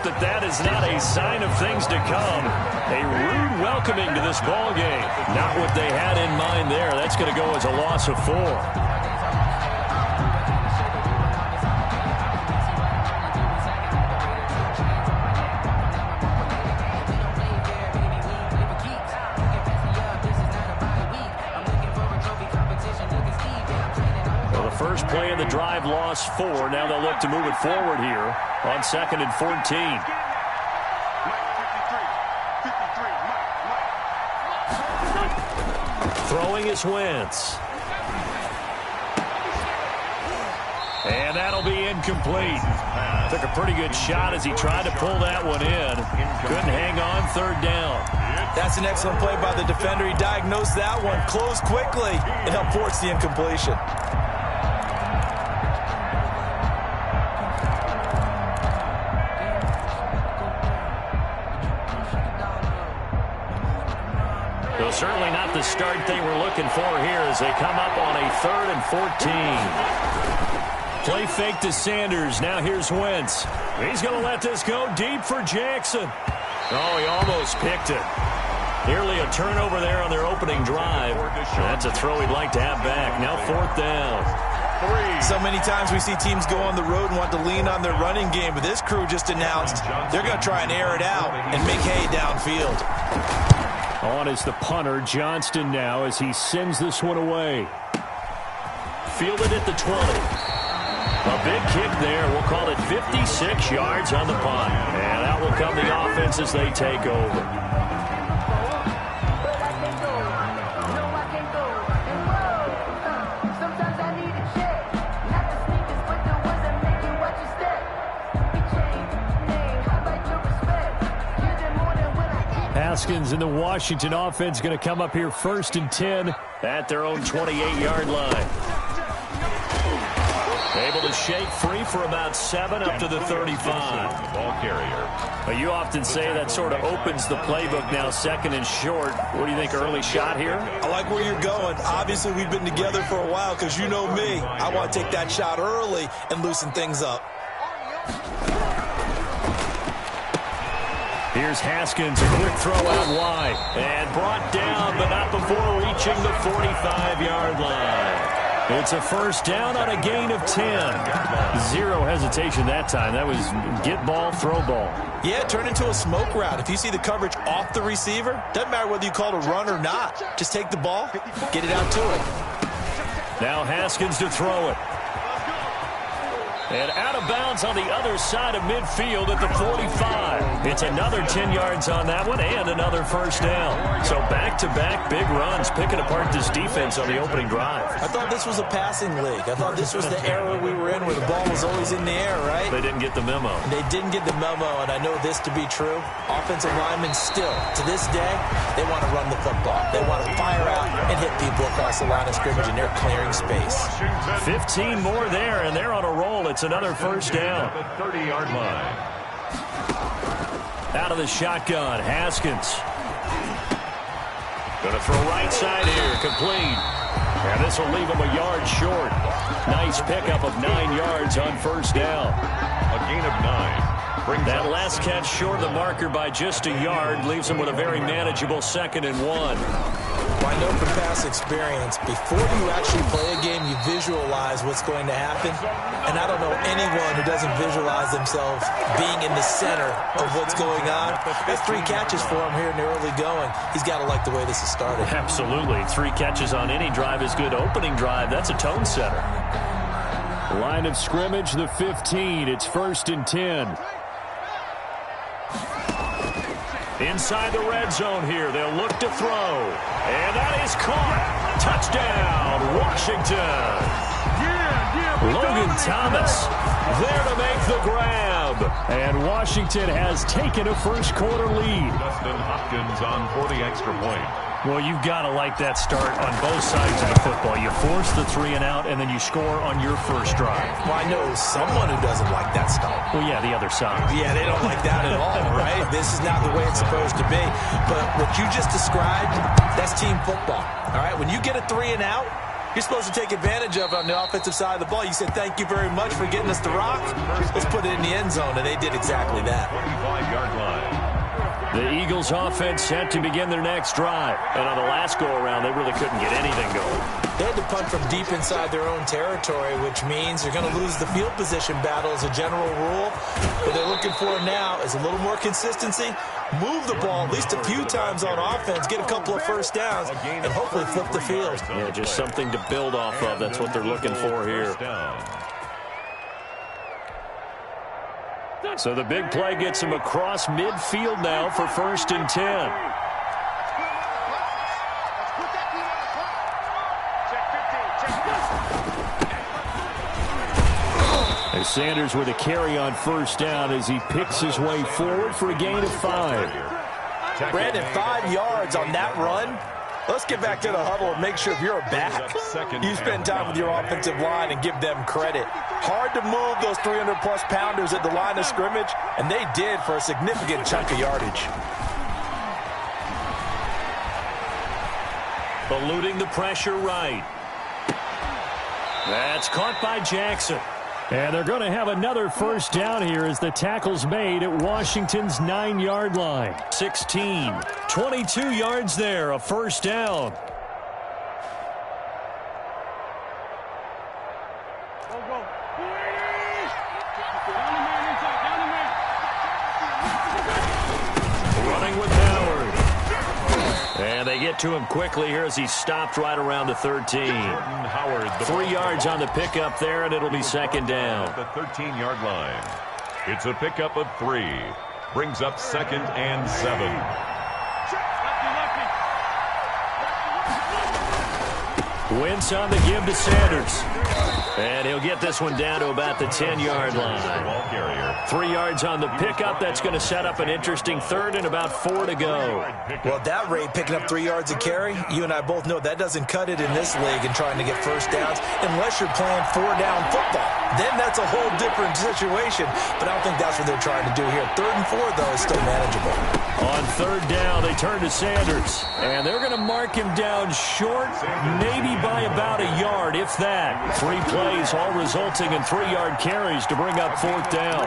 that that is not a sign of things to come. A rude welcoming to this ball game. Not what they had in mind there. That's going to go as a loss of 4. First play of the drive lost 4. Now they'll look to move it forward here on 2nd and 14. Throwing is Wentz. And that'll be incomplete. Took a pretty good shot as he tried to pull that one in. Couldn't hang on 3rd down. That's an excellent play by the defender. He diagnosed that one, closed quickly, and helped force the incompletion. So certainly not the start they were looking for here as they come up on a 3rd and 14. Play fake to Sanders. Now here's Wentz. He's going to let this go deep for Jackson. Oh, he almost picked it. Nearly a turnover there on their opening drive. That's a throw he'd like to have back. Now 4th down. So many times we see teams go on the road and want to lean on their running game, but this crew just announced they're going to try and air it out and make hay downfield. On is the punter, Johnston, now as he sends this one away. Fielded at the 20. A big kick there. We'll call it 56 yards on the punt. And out will come the offense as they take over. Haskins and the Washington offense going to come up here 1st and 10 at their own 28-yard line. Able to shake free for about 7 up to the 35. Ball carrier. But you often say that sort of opens the playbook now, 2nd and short. What do you think, early shot here? I like where you're going. Obviously, we've been together for a while because you know me. I want to take that shot early and loosen things up. Here's Haskins, a quick throw out wide. And brought down, but not before reaching the 45-yard line. It's a 1st down on a gain of 10. Zero hesitation that time. That was get ball, throw ball. Yeah, turn into a smoke route. If you see the coverage off the receiver, doesn't matter whether you call it a run or not. Just take the ball, get it out to him. Now Haskins to throw it. And out of bounds on the other side of midfield at the 45. It's another 10 yards on that one and another 1st down. So back-to-back big runs, picking apart this defense on the opening drive. I thought this was a passing league. I thought this was the era we were in where the ball was always in the air, right? They didn't get the memo. They didn't get the memo, and I know this to be true. Offensive linemen still, to this day, they want to run the football. They want to fire out and hit people across the line of scrimmage, and they're clearing space. 15 more there, and they're on a roll. It's another 1st down. The 30-yard line. Out of the shotgun, Haskins. Going to throw right side here, complete. And this will leave him a yard short. Nice pickup of 9 yards on 1st down. A gain of 9. That last catch short of the marker by just a yard leaves him with a very manageable 2nd and 1. I know from past experience, before you actually play a game, you visualize what's going to happen. And I don't know anyone who doesn't visualize themselves being in the center of what's going on. That's 3 catches for him here in the early going. He's got to like the way this has started. Absolutely. 3 catches on any drive is good. Opening drive, that's a tone setter. Line of scrimmage, the 15. It's 1st and 10. Inside the red zone here. They'll look to throw. And that is caught. Touchdown, Washington. Logan Thomas there to make the grab. And Washington has taken a first-quarter lead. Dustin Hopkins on for the extra point. Well, you've got to like that start on both sides of the football. You force the 3 and out, and then you score on your first drive. Well, I know someone who doesn't like that start. Well, yeah, the other side. Yeah, they don't like that at all, right? This is not the way it's supposed to be. But what you just described, that's team football, all right? When you get a 3 and out, you're supposed to take advantage of it on the offensive side of the ball. You said, thank you very much for getting us the rock. Let's put it in the end zone, and they did exactly that. 25-yard line. The Eagles offense set to begin their next drive. And on the last go-around, they really couldn't get anything going. They had to punt from deep inside their own territory, which means they're going to lose the field position battle as a general rule. What they're looking for now is a little more consistency. Move the ball at least a few times on offense, get a couple of first downs, and hopefully flip the field. Yeah, just something to build off of. That's what they're looking for here. So the big play gets him across midfield now for 1st and 10. As Sanders with a carry on 1st down as he picks his way forward for a gain of 5. Brandon, 5 yards on that run. Let's get back to the huddle and make sure if you're a back, you spend time with your offensive line and give them credit. Hard to move those 300-plus pounders at the line of scrimmage, and they did for a significant chunk of yardage. Eluding the pressure right. That's caught by Jackson. And they're going to have another 1st down here as the tackle's made at Washington's 9-yard line. 16, 22 yards there, a 1st down. Running with Howard. And they get to him quickly here as he stopped right around the 13. Howard, 3 yards on the pickup there, and it'll be 2nd down. The 13-yard line. It's a pickup of 3. Brings up 2nd and 7. Wentz on the give to Sanders. And he'll get this one down to about the 10-yard line. Ball carrier. 3 yards on the pickup. That's going to set up an interesting 3rd and about 4 to go. Well, at that rate, picking up 3 yards a carry, you and I both know that doesn't cut it in this league and trying to get 1st downs unless you're playing 4-down football. Then that's a whole different situation, but I don't think that's what they're trying to do here. 3rd and 4, though, is still manageable. On 3rd down, they turn to Sanders, and they're going to mark him down short, maybe by about a yard, if that. 3 plays, all resulting in 3-yard carries to bring up 4th down.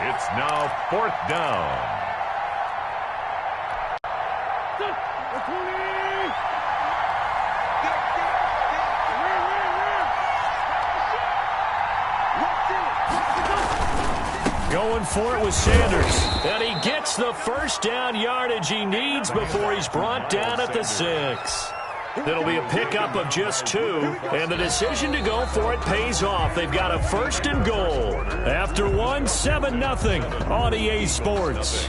It's now 4th down. Going for it with Sanders. And he gets the 1st down yardage he needs before he's brought down at the 6. It'll be a pickup of just 2, and the decision to go for it pays off. They've got a 1st and goal. After 1, 7-0 on EA Sports.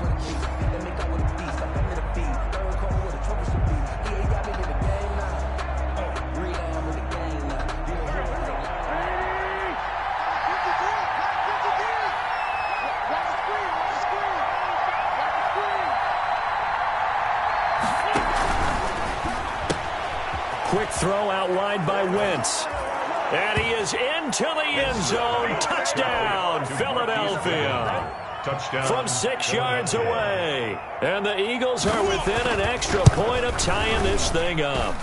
Quick throw out wide by Wentz. And he is into the end zone. Touchdown, Philadelphia. Touchdown. From 6 yards away. And the Eagles are within an extra point of tying this thing up.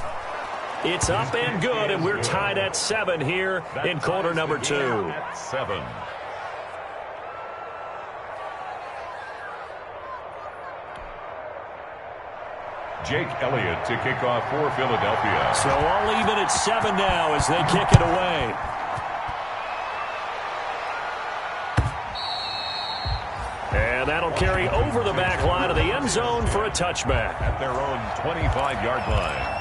It's up and good, and we're tied at 7 here in quarter number 2. At 7. Jake Elliott to kick off for Philadelphia. So all even at 7 now as they kick it away. And that'll carry over the back line of the end zone for a touchback. At their own 25-yard line.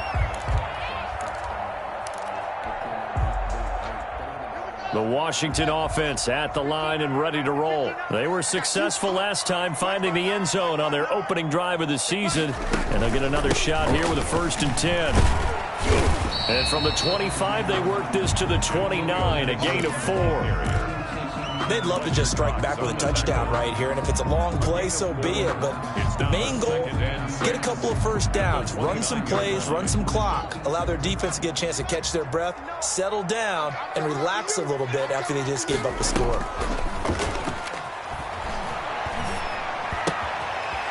The Washington offense at the line and ready to roll. They were successful last time finding the end zone on their opening drive of the season. And they'll get another shot here with a 1st and 10. And from the 25, they work this to the 29, a gain of 4. They'd love to just strike back with a touchdown right here, and if it's a long play, so be it. But the main goal, get a couple of 1st downs, run some plays, run some clock, allow their defense to get a chance to catch their breath, settle down, and relax a little bit after they just gave up a score.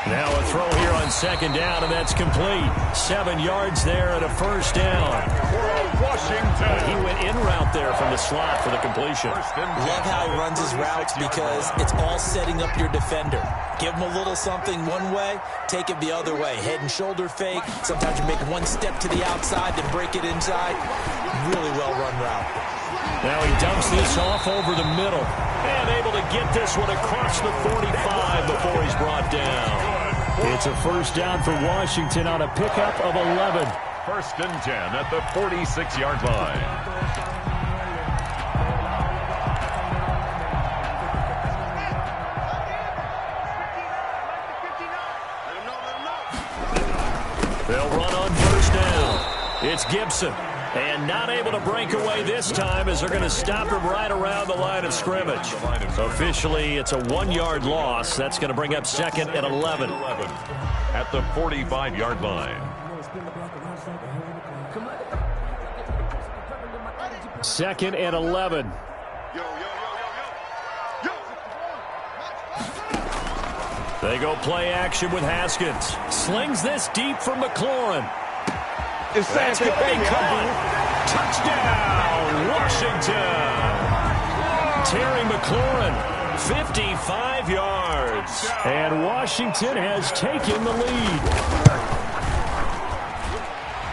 Now a throw here on second down, and that's complete. 7 yards there and a first down. Washington. He went in route there from the slot for the completion. Love how he runs his routes because it's all setting up your defender. Give him a little something one way, take it the other way. Head and shoulder fake. Sometimes you make one step to the outside, then break it inside. Really well-run route. Now he dumps this off over the middle. And able to get this one across the 45 before he's brought down. It's a first down for Washington on a pickup of 11. First and 10 at the 46-yard line. They'll run on first down. It's Gibson. And not able to break away this time as they're going to stop him right around the line of scrimmage. Officially, it's a 1-yard loss. That's going to bring up second and 11. At the 45-yard line. Second and 11. They go play action with Haskins. Slings this deep from McLaurin. That's going to be caught. Touchdown, Washington. Terry McLaurin, 55 yards. And Washington has taken the lead.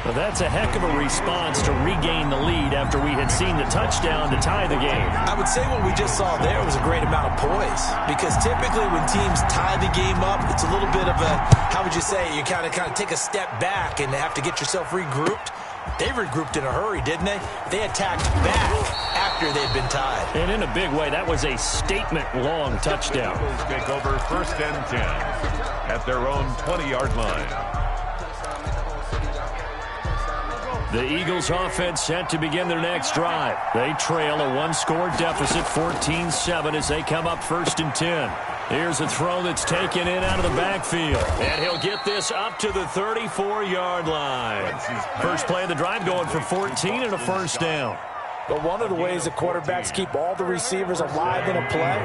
Well, that's a heck of a response to regain the lead after we had seen the touchdown to tie the game. I would say what we just saw there was a great amount of poise, because typically when teams tie the game up, it's a little bit of a, how would you say, you kind of take a step back and have to get yourself regrouped. They regrouped in a hurry, didn't they? They attacked back after they'd been tied. And in a big way, that was a statement-long touchdown. Take over first and 10 at their own 20-yard line. The Eagles offense set to begin their next drive. They trail a one-score deficit, 14-7, as they come up first and 10. Here's a throw that's taken in out of the backfield. And he'll get this up to the 34-yard line. First play of the drive going for 14 and a first down. But one of the ways that quarterbacks keep all the receivers alive in a play,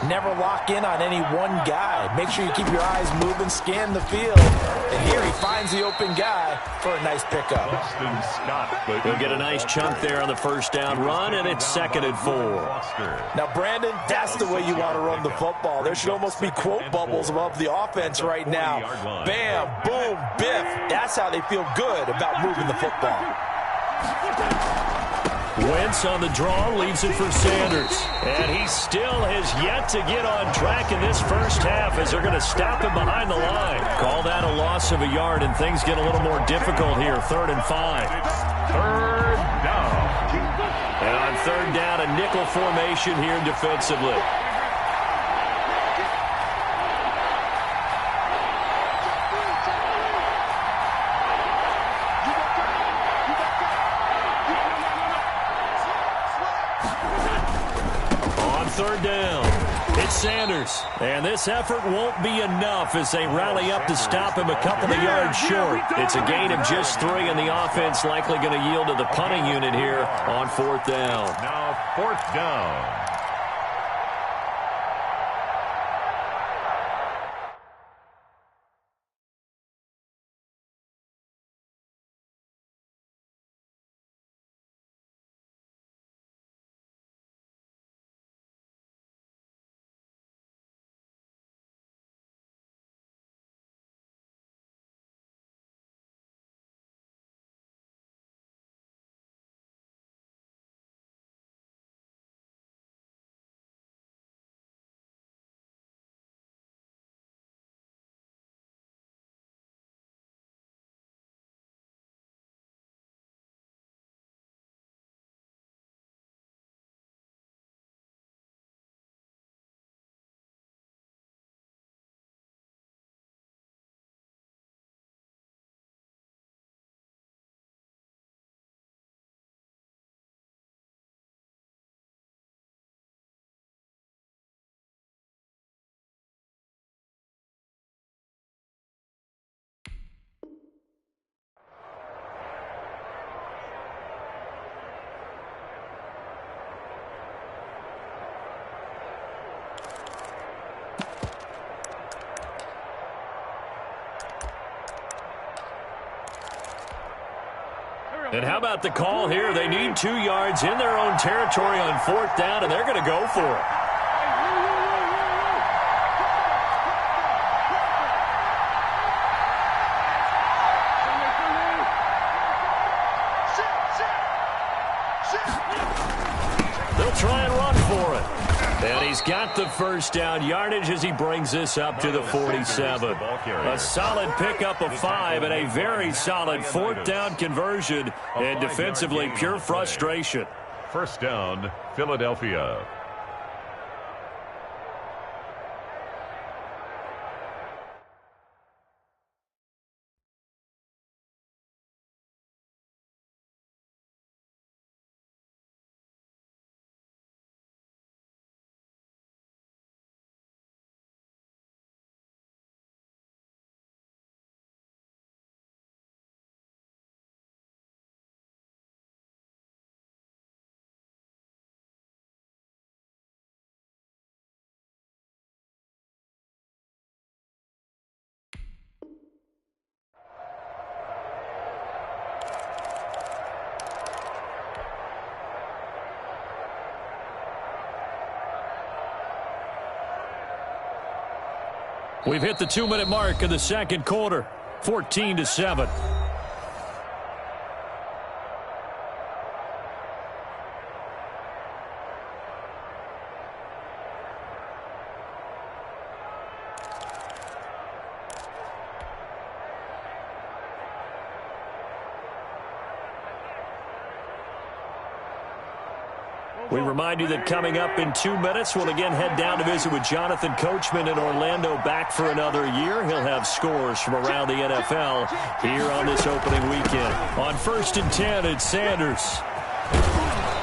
never lock in on any one guy. Make sure you keep your eyes moving, scan the field. And here he finds the open guy for a nice pickup. He'll get a nice chunk there on the first down run, and it's second and 4. Now, Brandon, that's the way you want to run the football. There should almost be quote bubbles above the offense right now. Bam, boom, biff. That's how they feel good about moving the football. Wentz on the draw, leaves it for Sanders. And he still has yet to get on track in this first half as they're going to stop him behind the line. Call that a loss of a yard, and things get a little more difficult here. 3rd and 5. Third down. And on 3rd down, a nickel formation here defensively. Third down. It's Sanders. And this effort won't be enough as they rally up to stop him a couple of yards short. It's a gain of just 3, and the offense likely going to yield to the punting unit here on 4th down. Now 4th down. And how about the call here? They need 2 yards in their own territory on 4th down, and they're going to go for it. They'll try and run for it. And he's got the first down yardage as he brings this up to the 47. A solid pickup of 5 and a very solid 4th down conversion. And defensively, pure frustration. First down, Philadelphia. We've hit the 2-minute mark of the second quarter, 14-7. We remind you that coming up in 2 minutes, we'll again head down to visit with Jonathan Coachman in Orlando, back for another year. He'll have scores from around the NFL here on this opening weekend. On 1st and 10, it's Sanders.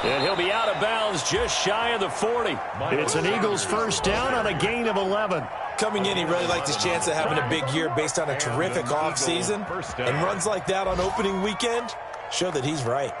And he'll be out of bounds just shy of the 40. It's an Eagles first down on a gain of 11. Coming in, he really liked his chance of having a big year based on a terrific offseason. And runs like that on opening weekend show that he's right.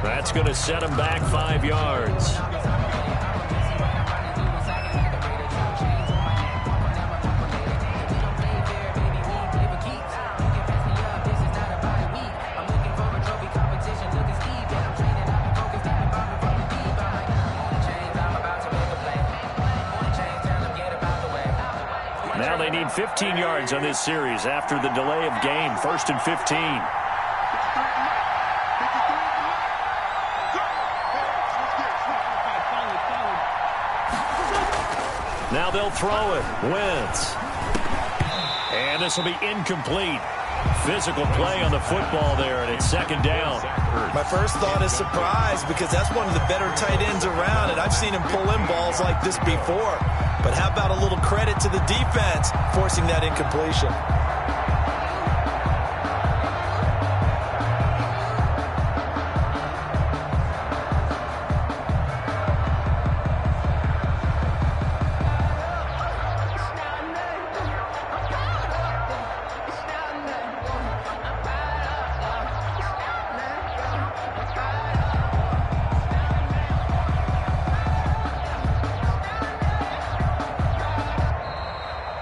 That's going to set him back 5 yards. Now they need 15 yards on this series after the delay of game. 1st and 15. Now they'll throw it. Wentz. And this will be incomplete. Physical play on the football there, and it's 2nd down. My first thought is surprise, because that's one of the better tight ends around, and I've seen him pull in balls like this before. But how about a little credit to the defense forcing that incompletion?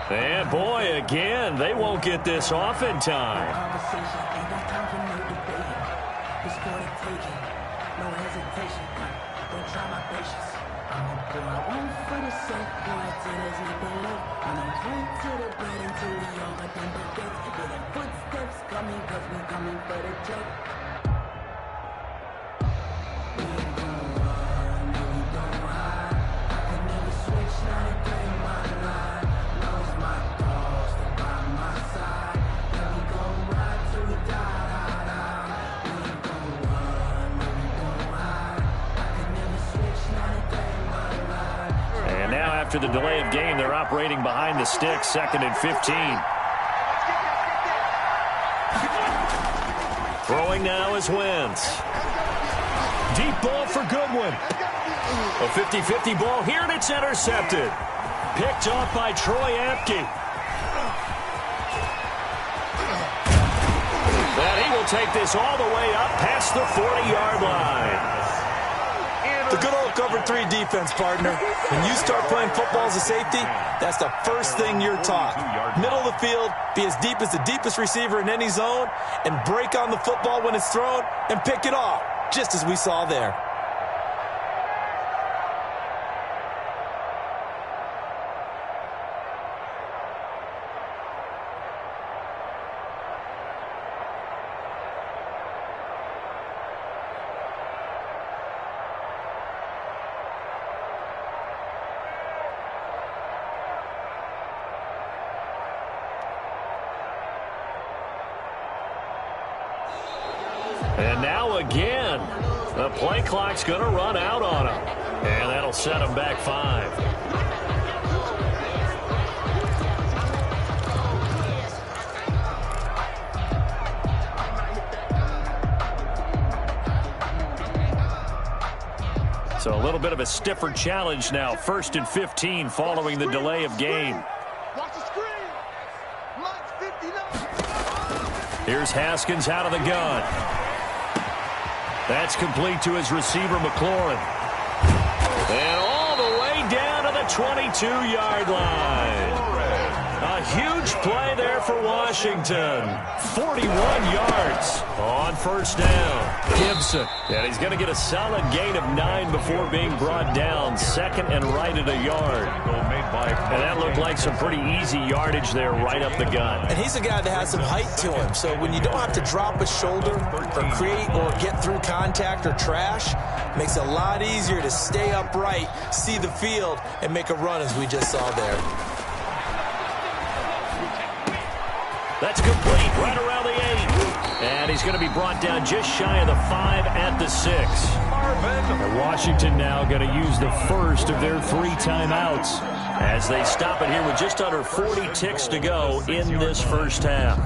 And boy, again, they won't get this off in time. after the delay of game. They're operating behind the sticks, 2nd and 15. Throwing now is Wentz. Deep ball for Goodwin. A 50-50 ball here, and it's intercepted. Picked off by Troy Apke. And he will take this all the way up past the 40-yard line. The good old cover 3 defense, partner. When you start playing football as a safety, that's the first thing you're taught. Middle of the field, be as deep as the deepest receiver in any zone, and break on the football when it's thrown and pick it off, just as we saw there. And now again, the play clock's going to run out on him. And that'll set him back 5. So a little bit of a stiffer challenge now. 1st and 15 following the delay of game. Here's Haskins out of the gun. That's complete to his receiver, McLaurin. And all the way down to the 22-yard line. A huge play there for Washington. 41 yards on 1st down. Gibson. And he's going to get a solid gain of 9 before being brought down. 2nd and right at a yard. And that looked like some pretty easy yardage there right up the gut. And he's a guy that has some height to him. So when you don't have to drop a shoulder or create or get through contact or trash, it makes it a lot easier to stay upright, see the field, and make a run as we just saw there. That's complete right around the 8. And he's going to be brought down just shy of the 5 at the 6. And Washington now going to use the first of their 3 timeouts as they stop it here with just under 40 ticks to go in this first half.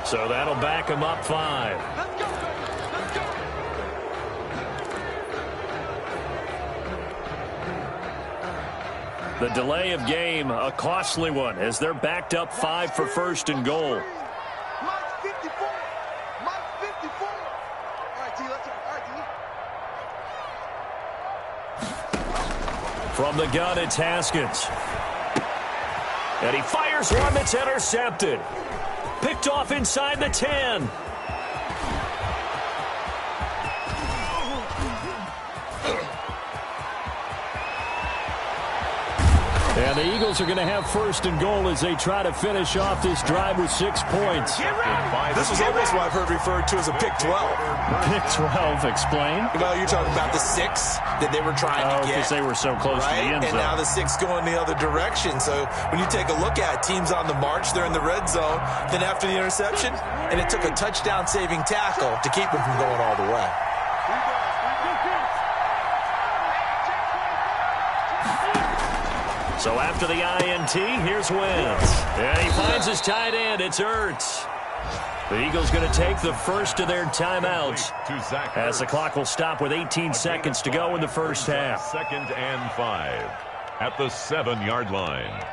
So that'll back him up 5. The delay of game, a costly one, as they're backed up 5 for 1st and goal. From the gun, it's Haskins. And he fires one that's intercepted. Picked off inside the 10. And the Eagles are going to have 1st and goal as they try to finish off this drive with 6 points. This was almost what I've heard referred to as a pick 12. Pick 12, explain. Well, you're talking about the 6 that they were trying to get. Because they were so close to the end zone. And now the 6 going the other direction. So when you take a look at teams on the march, they're in the red zone. Then after the interception, and it took a touchdown-saving tackle to keep them from going all the way. So after the INT, here's Wentz. And he finds his tight end. It's Ertz. The Eagles going to take the first of their timeouts as the clock will stop with 18 seconds to go in the first half. 2nd and 5 at the 7-yard line.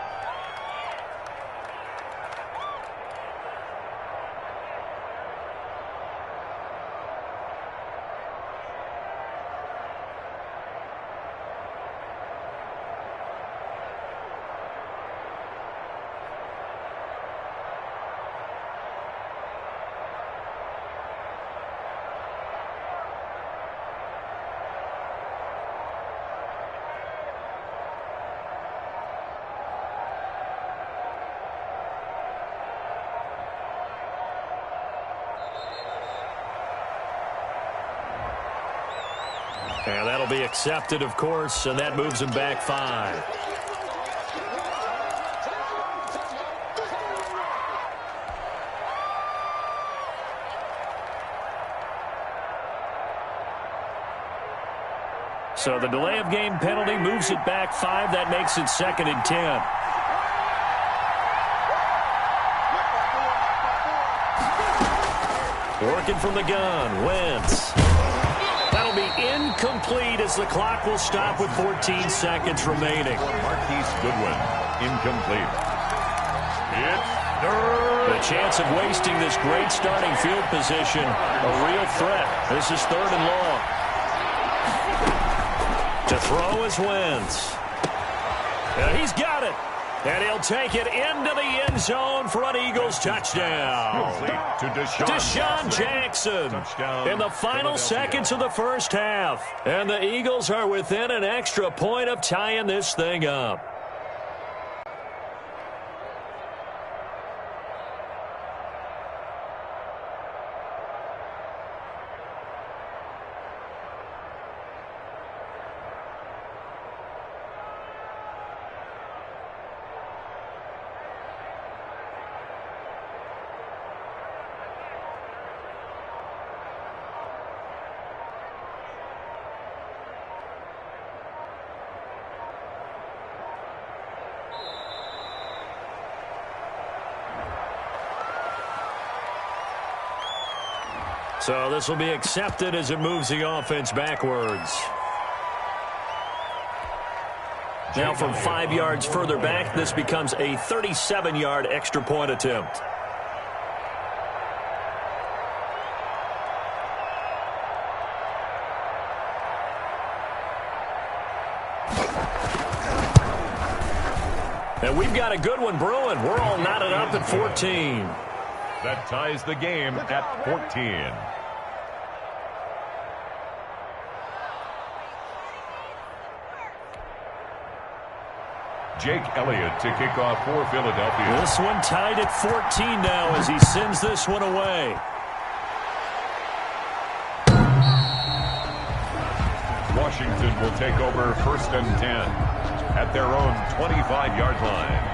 That'll be accepted, of course, and that moves him back 5. So the delay of game penalty moves it back 5. That makes it 2nd and 10. Working from the gun, Wentz. That'll be incomplete as the clock will stop with 14 seconds remaining. Marquise Goodwin, incomplete. The chance of wasting this great starting field position, a real threat. This is 3rd and long. To throw is Wentz. He's got it. And he'll take it into the end zone for an Eagles touchdown. To Deshaun Jackson Touchdown, in the final seconds of the first half. And the Eagles are within an extra point of tying this thing up. So this will be accepted as it moves the offense backwards. Now from 5 yards further back, this becomes a 37-yard extra point attempt. And we've got a good one brewing. We're all knotted up at 14. That ties the game at 14. Jake Elliott to kick off for Philadelphia. This one tied at 14 now as he sends this one away. Washington will take over 1st and 10 at their own 25-yard line.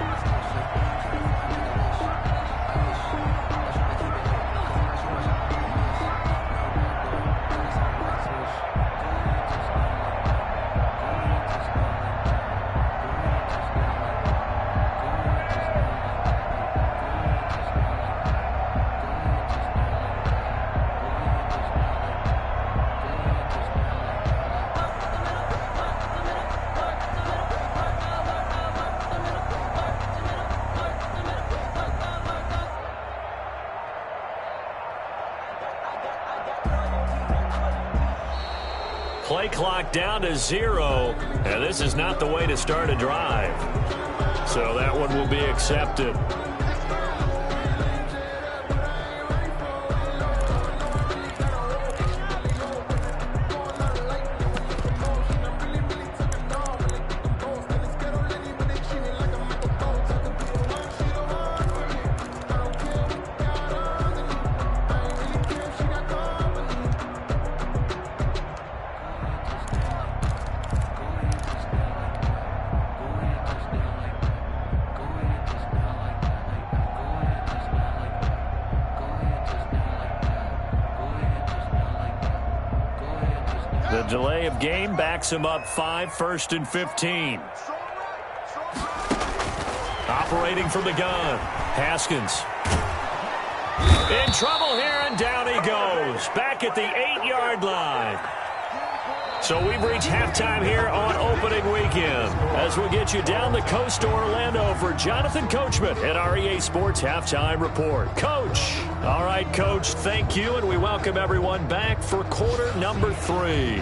Play clock down to 0, and this is not the way to start a drive. So that one will be accepted. The delay of game backs him up 5, 1st and 15. Operating from the gun, Haskins. In trouble here, and down he goes. Back at the 8-yard line. So we've reached halftime here on opening weekend as we'll get you down the coast to Orlando for Jonathan Coachman at our EA Sports Halftime Report. Coach. All right, Coach, thank you, and we welcome everyone back for quarter number 3.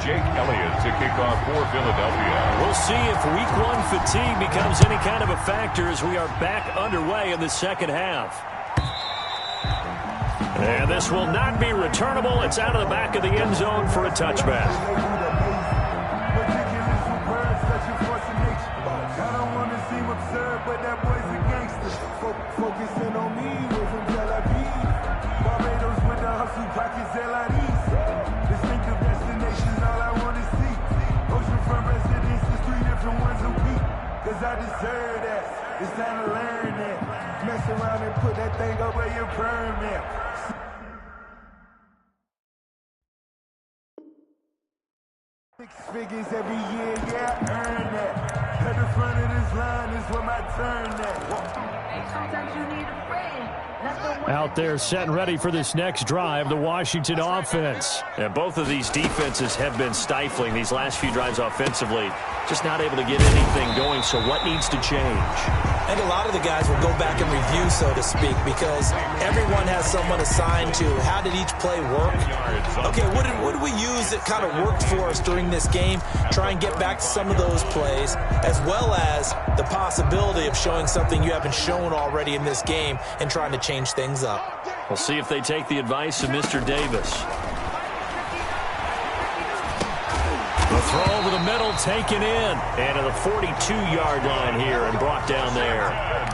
Jake Elliott to kick off for Philadelphia. We'll see if week 1 fatigue becomes any kind of a factor as we are back underway in the second half. And this will not be returnable. It's out of the back of the end zone for a touchback. I don't want to seem absurd. focusing on me, we're from Tel Aviv. Barbados with the hustle pockets, LIDs. Distinctive destinations, all I want to see. Oceanfront residences, 3 different ones a week. Cause I deserve that, it's time to learn that. Mess around and put that thing up where your permit. 6 figures every year, yeah, I earn that. At the front of this line is where my turn at. Sometimes you need a friend. Out there set and ready for this next drive, the Washington offense. And both of these defenses have been stifling these last few drives offensively. Just not able to get anything going, so what needs to change? I think a lot of the guys will go back and review, so to speak, because everyone has someone assigned to how did each play work. Okay, what did we use that kind of worked for us during this game? Try and get back to some of those plays, as well as the possibility of showing something you haven't shown already in this game and trying to change things up. We'll see if they take the advice of Mr. Davis. The throw over the middle, taken in. And to the 42-yard line here and brought down there.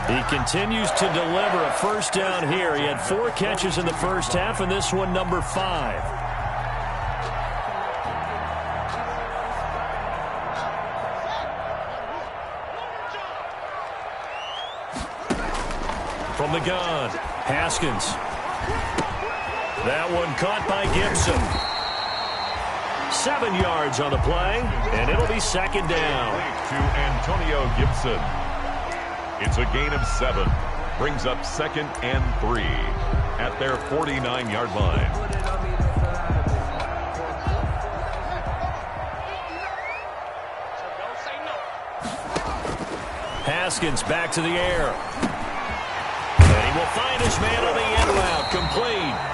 He continues to deliver a first down here. He had 4 catches in the first half, and this one number 5. From the gun, Haskins. That one caught by Gibson. 7 yards on the play, and it'll be second down. To Antonio Gibson. It's a gain of 7. Brings up 2nd and 3 at their 49-yard line. Haskins back to the air. And he will find his man on the end route, complete.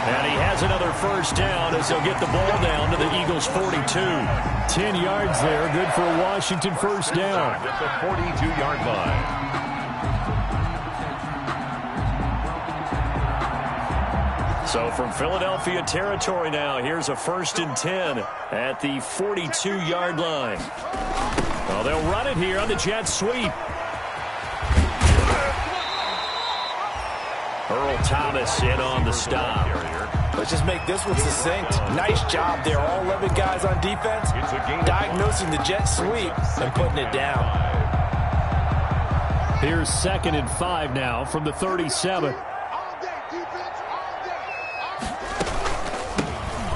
And he has another first down as they'll get the ball down to the Eagles' 42. 10 yards there, good for a Washington first down. At the 42-yard line. So from Philadelphia territory now, here's a 1st and 10 at the 42-yard line. Well, they'll run it here on the jet sweep. Earl Thomas in on the stop. Let's just make this one succinct. Nice job there. All 11 guys on defense diagnosing the jet sweep and putting it down. Here's 2nd and 5 now from the 37.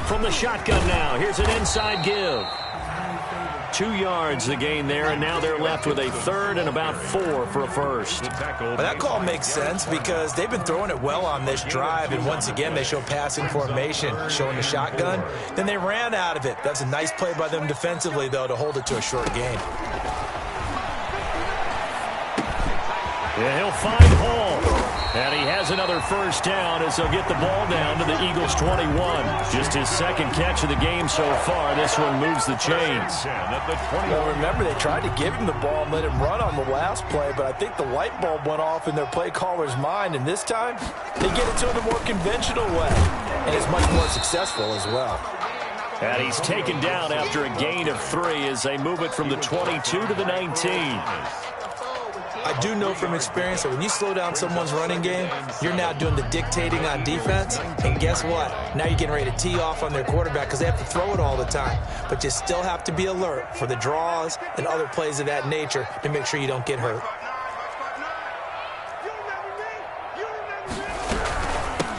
From the shotgun now, here's an inside give. 2 yards the gain there, and now they're left with a 3rd and about 4 for a first. Well, that call makes sense because they've been throwing it well on this drive, and once again they show passing formation, showing the shotgun. Then they ran out of it. That's a nice play by them defensively, though, to hold it to a short gain. Yeah, he'll find Hall. And he has another first down as they'll get the ball down to the Eagles' 21. Just his 2nd catch of the game so far. This one moves the chains. Well, remember, they tried to give him the ball and let him run on the last play, but I think the light bulb went off in their play caller's mind, and this time they get it to him the more conventional way, and it's much more successful as well. And he's taken down after a gain of 3 as they move it from the 22 to the 19. I do know from experience that when you slow down someone's running game, you're now doing the dictating on defense. And guess what? Now you're getting ready to tee off on their quarterback because they have to throw it all the time. But you still have to be alert for the draws and other plays of that nature to make sure you don't get hurt.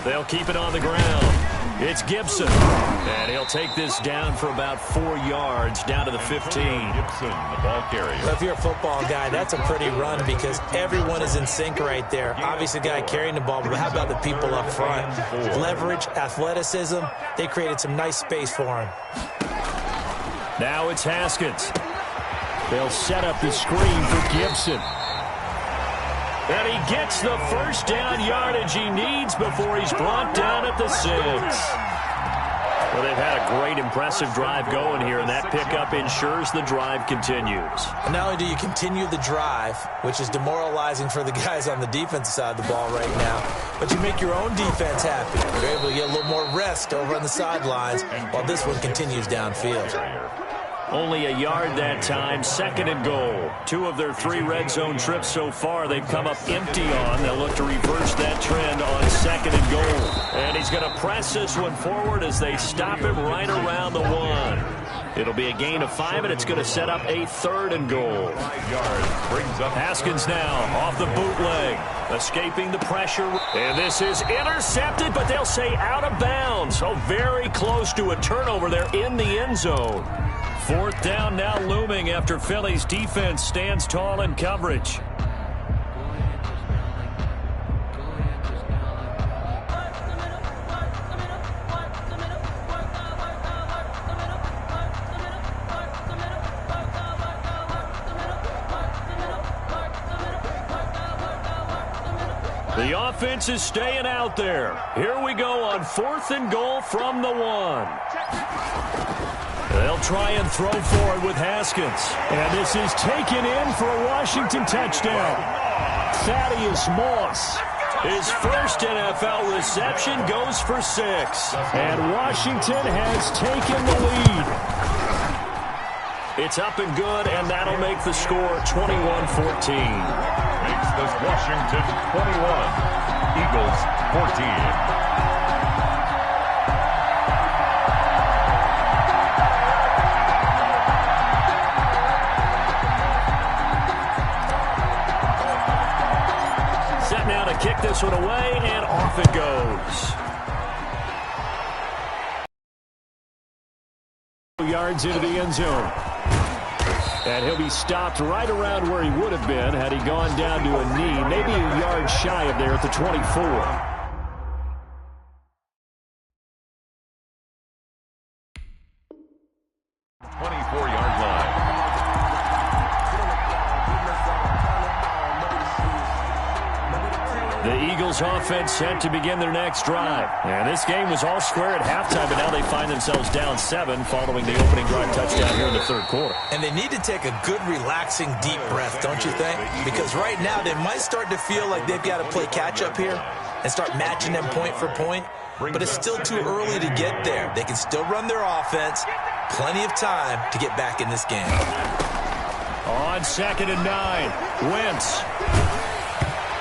They'll keep it on the ground. It's Gibson. And he'll take this down for about 4 yards, down to the 15. Gibson, the ball carrier. Well, if you're a football guy, that's a pretty run because everyone is in sync right there. Obviously, the guy carrying the ball, but how about the people up front? Leverage, athleticism, they created some nice space for him. Now it's Haskins. They'll set up the screen for Gibson. And he gets the first down yardage he needs before he's brought down at the 6. Well, they've had a great, impressive drive going here, and that pickup ensures the drive continues. And not only do you continue the drive, which is demoralizing for the guys on the defensive side of the ball right now, but you make your own defense happy. You're able to get a little more rest over on the sidelines while this one continues downfield. Only a yard that time, 2nd and goal. 2 of their 3 red zone trips so far they've come up empty on. They'll look to reverse that trend on 2nd and goal. And he's going to press this one forward as they stop him right around the 1. It'll be a gain of 5, and it's going to set up a 3rd and goal. 5 yards brings up Haskins now off the bootleg, escaping the pressure. And this is intercepted, but they'll say out of bounds. So very close to a turnover there in the end zone. 4th down now looming after Philly's defense stands tall in coverage. The offense is staying out there. Here we go on 4th and goal from the 1. They'll try and throw for it with Haskins. And this is taken in for a Washington touchdown. Thaddeus Moss. His first NFL reception goes for 6. And Washington has taken the lead. It's up and good, and that'll make the score 21-14. Makes this Washington 21, Eagles 14. Set now to kick this one away, and off it goes. Yards into the end zone. And he'll be stopped right around where he would have been had he gone down to a knee, maybe a yard shy of there at the 24. 24-yard line. The Eagles offense set to begin their next drive. And this game was all square at halftime, but now they find themselves down 7 following the opening drive touchdown here in the 3rd quarter. And they need to take a good, relaxing, deep breath, don't you think? Because right now they might start to feel like they've got to play catch-up here and start matching them point for point. But it's still too early to get there. They can still run their offense. Plenty of time to get back in this game. On 2nd and 9, Wentz.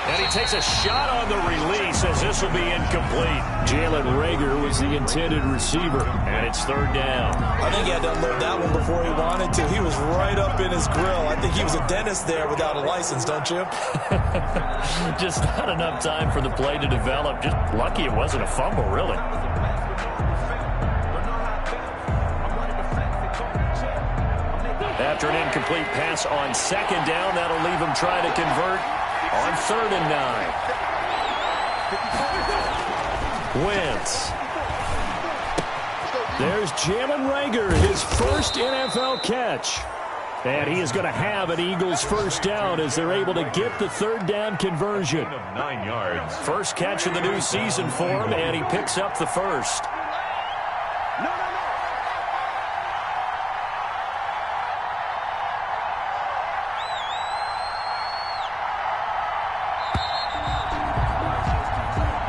And he takes a shot on the release as this will be incomplete. Jalen Reagor was the intended receiver, and it's 3rd down. I think he had to unload that one before he wanted to. He was right up in his grill. I think he was a dentist there without a license, don't you? Just not enough time for the play to develop. Just lucky it wasn't a fumble, really. After an incomplete pass on 2nd down, that'll leave him trying to convert on 3rd and 9. Wentz. There's Jalen Reagor, his first NFL catch. And he is going to have an Eagles first down as they're able to get the 3rd down conversion. 9 yards. First catch of the new season for him, and he picks up the first.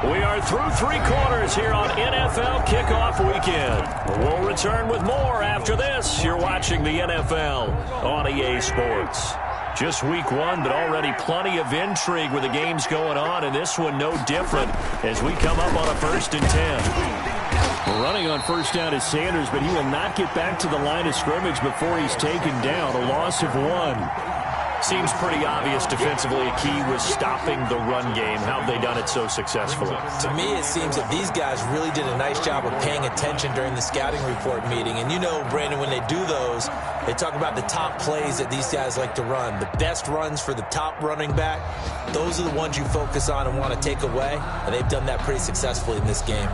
We are through 3 quarters here on NFL Kickoff Weekend. We'll return with more after this. You're watching the NFL on EA Sports. Just week 1, but already plenty of intrigue with the games going on, and this one no different as we come up on a 1st and 10. Running on first down is Sanders, but he will not get back to the line of scrimmage before he's taken down. A loss of 1. Seems pretty obvious defensively. A key was stopping the run game. How have they done it so successfully? To me, it seems that these guys really did a nice job of paying attention during the scouting report meeting. And you know, Brandon, when they do those, they talk about the top plays that these guys like to run. The best runs for the top running back, those are the ones you focus on and want to take away. And they've done that pretty successfully in this game.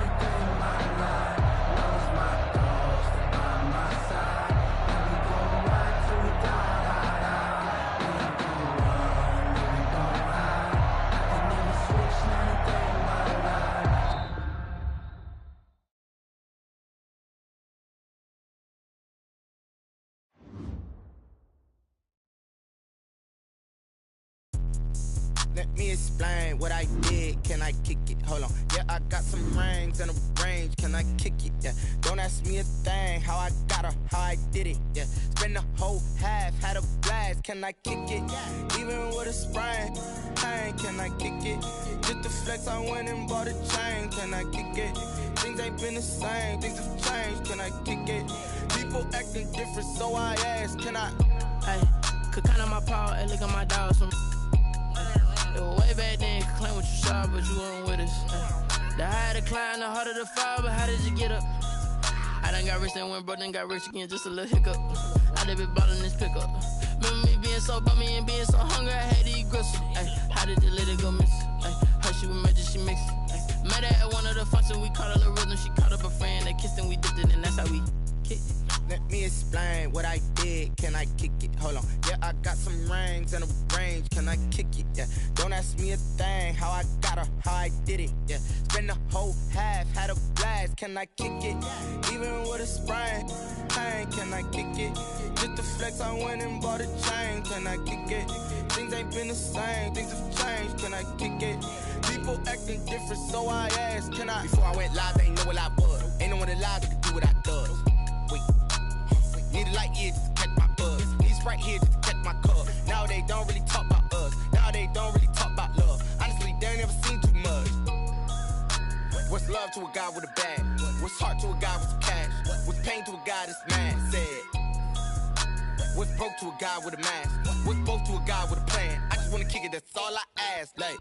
Let me explain what I did. Can I kick it? Hold on. Yeah, I got some rings and a range. Can I kick it? Yeah. Don't ask me a thing. How I got her, how I did it. Yeah. Spend the whole half, had a blast. Can I kick it? Even with a sprain. Pain, can I kick it? Just to flex, I went and bought a chain. Can I kick it? Things ain't been the same. Things have changed. Can I kick it? People acting different, so I ask. Can I? Hey, could count on my power and look at my dogs from. It was way back then, could claim what you saw, but you weren't with us. The higher the climb, the harder the fall, but how did you get up? I done got rich and went broke, then got rich again, just a little hiccup. I done been ballin' this pickup. Remember me being so bummy and being so hungry, I had to eat gristle. Ay, how did you let it go miss? Ay, her she was magic, she mixed. Met her at one of the functions, we caught a little rhythm, she caught up a friend, they kissed and we dipped it, and that's how we kicked it. Let me explain what I did. Can I kick it? Hold on. Yeah, I got some rings and a range. Can I kick it? Yeah. Don't ask me a thing. How I got her, how I did it. Yeah. Spend the whole half, had a blast. Can I kick it? Even with a sprain. Pain, can I kick it? Just to flex, I went and bought a chain. Can I kick it? Things ain't been the same. Things have changed. Can I kick it? People acting different, so I asked. Can I? Before I went live, they ain't know what I was. Ain't no one alive that could do what I does. Wait. Need a light here just to catch my buzz. Need Sprite here just to catch my cup. Now they don't really talk about us. Now they don't really talk about love. Honestly, they ain't never seen too much. What's love to a guy with a bag? What's heart to a guy with some cash? What's pain to a guy that's mad? Said. What's broke to a guy with a mask? What's both to a guy with a plan? I just wanna kick it, that's all I ask. Like,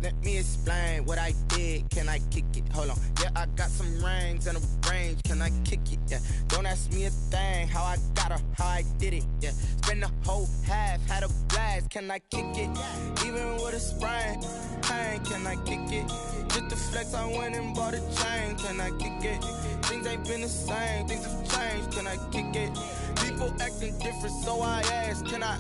let me explain what I did. Can I kick it? Hold on. Yeah, I got some rings and a range. Can I kick it? Yeah. Don't ask me a thing. How I got her, how I did it. Yeah. Spend the whole half, had a blast. Can I kick it? Even with a sprain. Pain, can I kick it? Just to flex, I went and bought a chain. Can I kick it? Things ain't been the same. Things have changed. Can I kick it? People acting different, so I ask. Can I?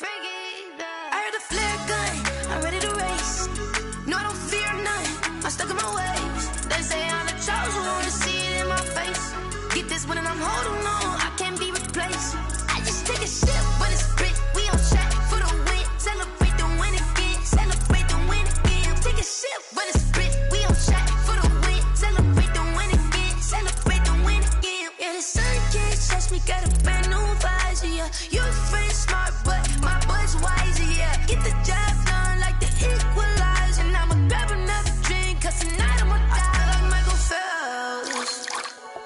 I heard the flare gun, I'm ready to race. No, I don't fear none, I'm stuck in my ways. They say I'm the chosen one, to see it in my face. Get this one and I'm holding on, I can't be replaced. I just take a sip when it's split, we on track for the win. Celebrate the win again, celebrate the win again. Take a sip when it's split, we on track for the win. Celebrate the win again, celebrate the win again. Yeah, the sun can't touch me, got a brand new visor, yeah. You're friend smart, but my boy's wiser, yeah. Get the job done like the equalizer. And I'ma grab another drink, cause tonight I'ma die like Michael Phelps.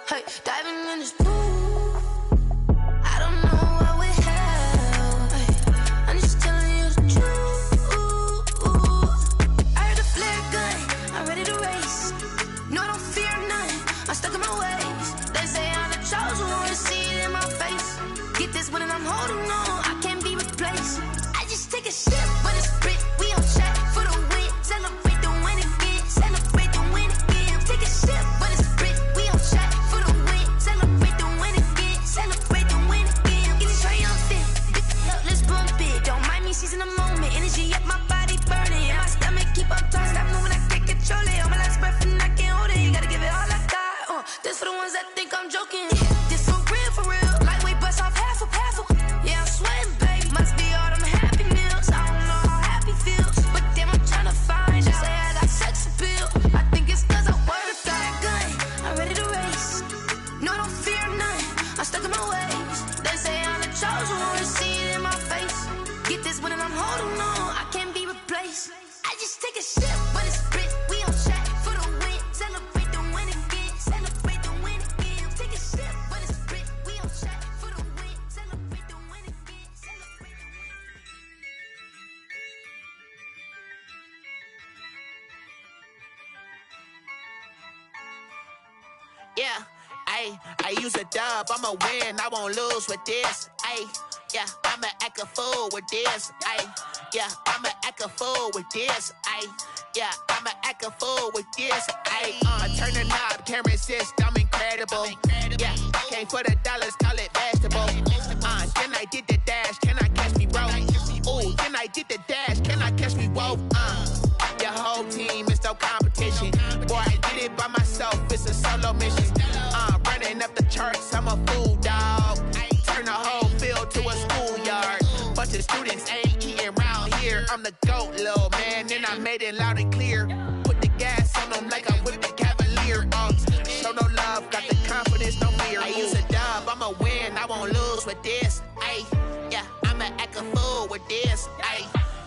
Hey, diving in this pool, I don't know what we have. Hey, I'm just telling you the truth. I heard the flare gun, I'm ready to race. No, I don't fear none, I'm stuck in my ways. They say I'm the chosen one, to see it in my face. Get this one and I'm holding on, I can't be replaced. I just take a sip when it's split, we on track for the win. Celebrate the win again, celebrate the win again. Take a sip when it's split, we on track for the win. Celebrate the win again, celebrate the win again. Getting triumphant, let's bump it. Don't mind me seizing the moment, energy up my body burning. And my stomach keep up tight, stop moving, I can't control it. On my last breath and I can't hold it, you gotta give it all I got. This for the ones that think I'm joking. This for real, lightweight bust off half a. Yeah, I'm sweating, baby. Must be all them happy meals. I don't know how happy feels, but damn, I'm trying to find out. Say I got sex appeal. I think it's cause I wear the flag gun. I'm ready to race. No, I don't fear none, I'm stuck in my ways. They say I'm the chosen one, to see it in my face. Get this one and I'm holding on, I can't be replaced. I just take a sip when it's split, we on track for the win. Celebrate the win again, celebrate the win again. Take a sip when it's split, we on track for the win. Celebrate the win again, celebrate the win. Yeah, I use a dub, I'ma win, I won't lose with this. Yeah, I'ma act a fool with this. Yeah, I'ma act a fool with this. Yeah, I'ma act a fool with this. I turn the knob, can't resist, I'm incredible. Yeah, came for the dollars, call it vegetable. Then I did the dash, can I catch me, bro? Ooh, then I did the dash, can I catch me, whoa? Your whole team is no competition. Boy, I did it by myself, it's a solo mission. Running up the charts, I'm a fool, dog. Turn the whole field to a schoolyard. Bunch of students ain't eating round here. I'm the GOAT, little man, and I made it loud and clear. Put the gas on them like I whipped the Cavalier. Show no love, got the confidence, no fear. I use a dub, I'ma win, I won't lose with this. Yeah, I'ma act a fool with this.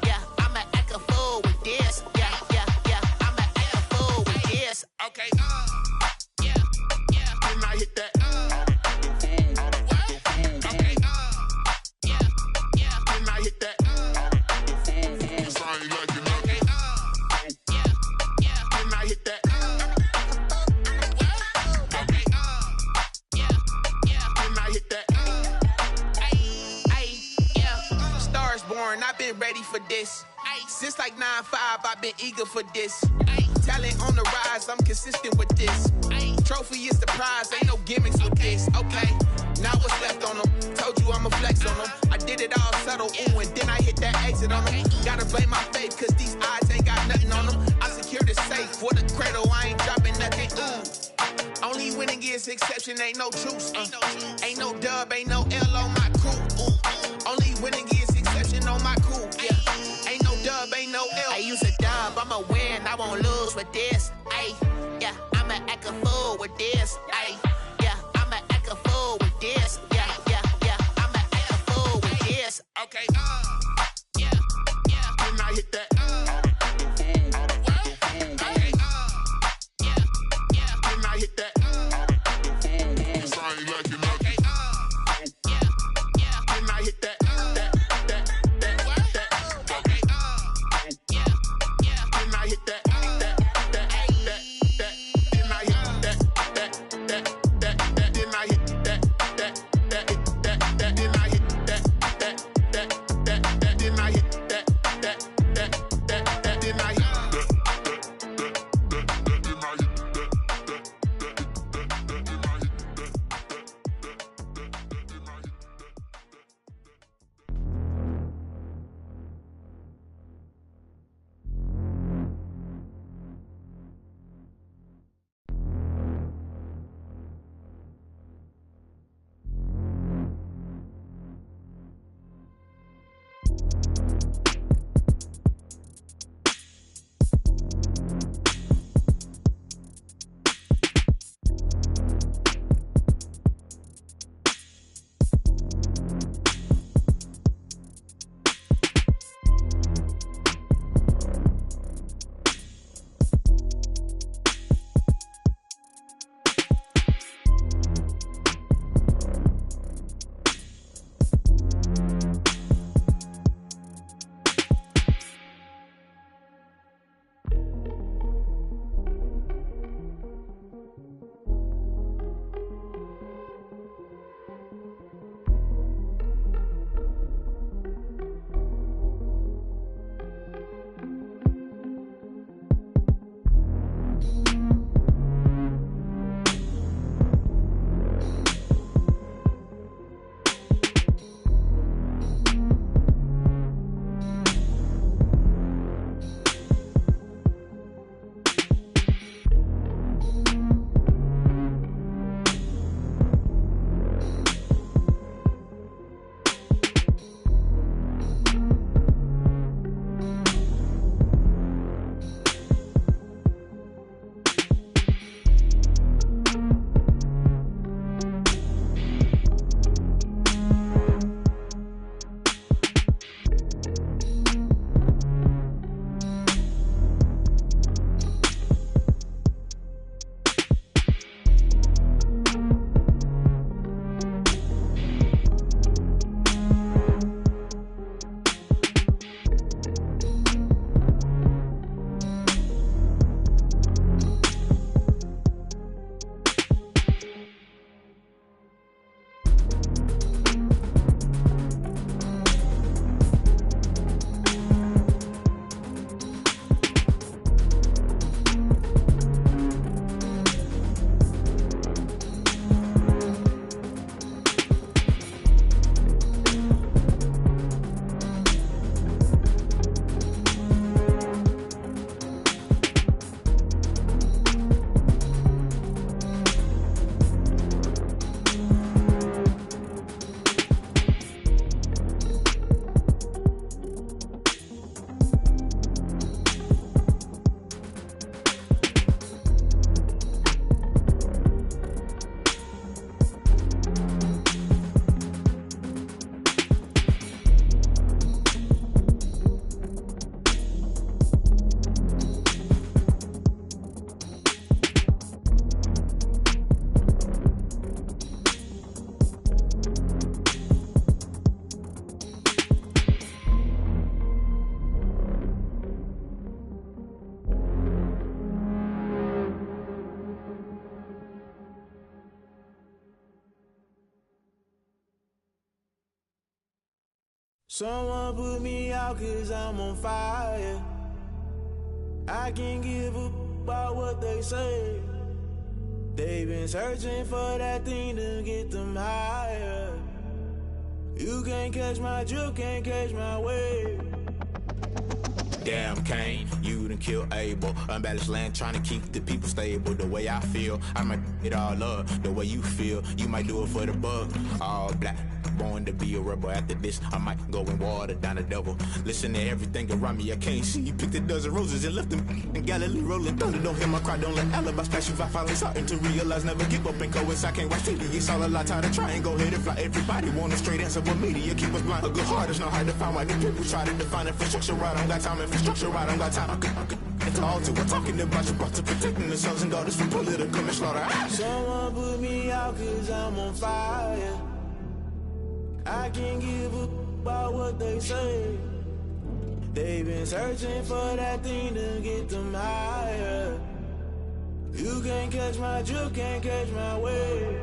Yeah, I'ma act a fool with this. Yeah, I'ma act a fool with this. Okay, yeah, can I hit that? Okay, yeah, can I hit that? Cause I ain't like it. Okay, yeah, can I hit that? Okay, yeah, can I hit that? Yeah, Stars born, I've been ready for this. Since like 9-5, I've been eager for this. Talent on the rise, I'm consistent with this. Trophy is the prize, ain't no gimmicks with this. Okay, now what's left on them? Told you I'ma flex on them. I did it all subtle, ooh, and then I hit that exit on them. Gotta blame my faith, cause these odds ain't got nothing on them. I secure the safe for the cradle, I ain't dropping nothing, ooh. Only winning is exception, ain't no truce. Ain't no dub, ain't no L on my crew. Only winning is exception on my crew, yeah. Ain't no dub, ain't no L. I use a dub, I'ma win, I won't lose with this. Yeah, I'ma act a fool with this. Yeah, I'ma act a fool with this. Yeah, I'ma act a fool with this. Okay, yeah, can I hit that? Okay, yeah, can I hit that? Cause I ain't like it. Okay, yeah, can I hit that? Okay, yeah, can I hit that? Can I hit that? Someone put me out 'cause I'm on fire. I can't give a about what they say. They've been searching for that thing to get them higher. You can't catch my drift, can't catch my wave. Damn, Kane, you done killed Abel. Unbalanced land, trying to keep the people stable. The way I feel, I might it all up. The way you feel, you might do it for the bug. All black, born to be a rebel. After this, I might go and water down the devil. Listen to everything around me, I can't see. You picked a dozen roses and left them in Galilee rolling thunder. Don't hear my cry, don't let alibis pass you. I finally starting to realize, never give up and coast. I can't watch TV, it's all a lot, time to try and go ahead and fly. Everybody want a straight answer, but media keep us blind. A good heart is not hard to find. Why the people try to define infrastructure right? I don't got time, infrastructure right, I don't got time. I could it's all to we're talking about you, about to protecting the sons and daughters from political and slaughter. Someone put me out 'cause I'm on fire. I can't give a about what they say. They've been searching for that thing to get them higher. You can't catch my drift, can't catch my wave.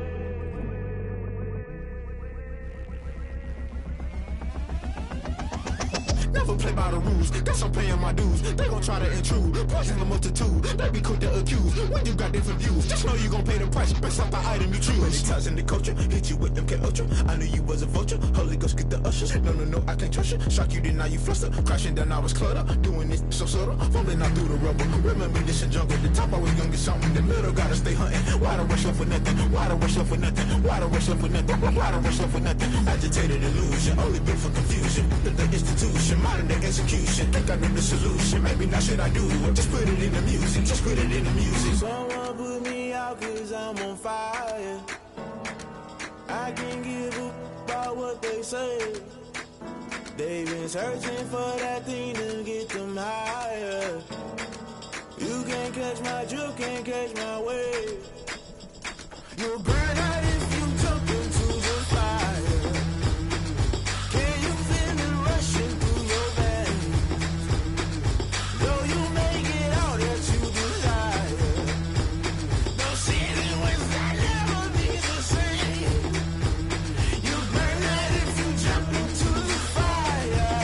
Never play by the rules, guess I'm paying my dues. They gon' try to intrude, poison the multitude. They be quick to accuse when you got different views. Just know you gon' pay the price based off the item you choose. Many times in the culture, hit you with MK Ultra. I knew you was a vulture, Holy Ghost get the ushers. No, I can't trust you. Shock you, then now you fluster. Crashing down, I was cluttered. Doing this so subtle, falling out through the rubble. Remember this in jungle, the top I was young and something. The middle gotta stay hunting. Why the rush left for nothing? Why the rush left for nothing? Why the rush left for nothing? Why the rush left for nothing? Agitated illusion, only built for confusion. The institution, modern day execution. Think I know the solution. Maybe not should I do it? Just put it in the music. Just put it in the music. Someone put me out 'cause I'm on fire. I can't give a about what they say. They've been searching for that thing to get them higher. You can't catch my drift, can't catch my wave. You'll burn out if you jump into the fire. Can you feel it rushing through your veins? Though you make it out that you desire. No ceiling wins that never be the same. You burn out if you jump into the fire.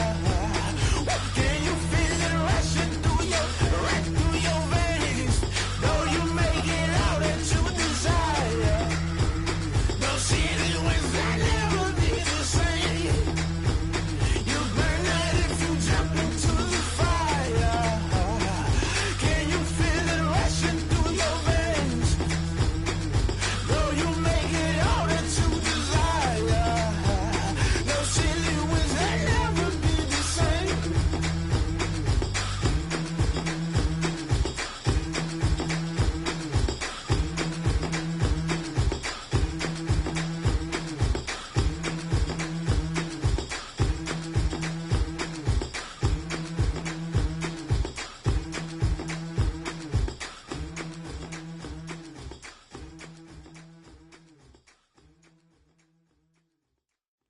Can you feel it rushing through your veins? Though you make it out that you desire. No ceiling wins that never be the same. You burn out if you jump into the fire. Can you feel it rushing through your veins? Though you make it out that you desire. No ceiling wins that never be the same.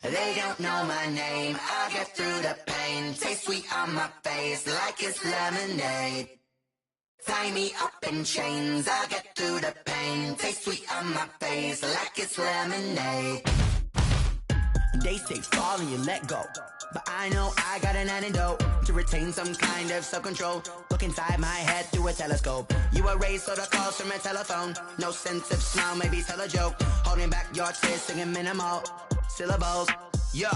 They don't know my name, I'll get through the pain. Taste sweet on my face like it's lemonade. Tie me up in chains, I'll get through the pain. Taste sweet on my face like it's lemonade. They say fall and you let go, but I know I got an antidote to retain some kind of self-control. Look inside my head through a telescope. You erase all the calls from a telephone. No sense of smile, maybe tell a joke. Holding back your tears, singing minimal syllables. Yo,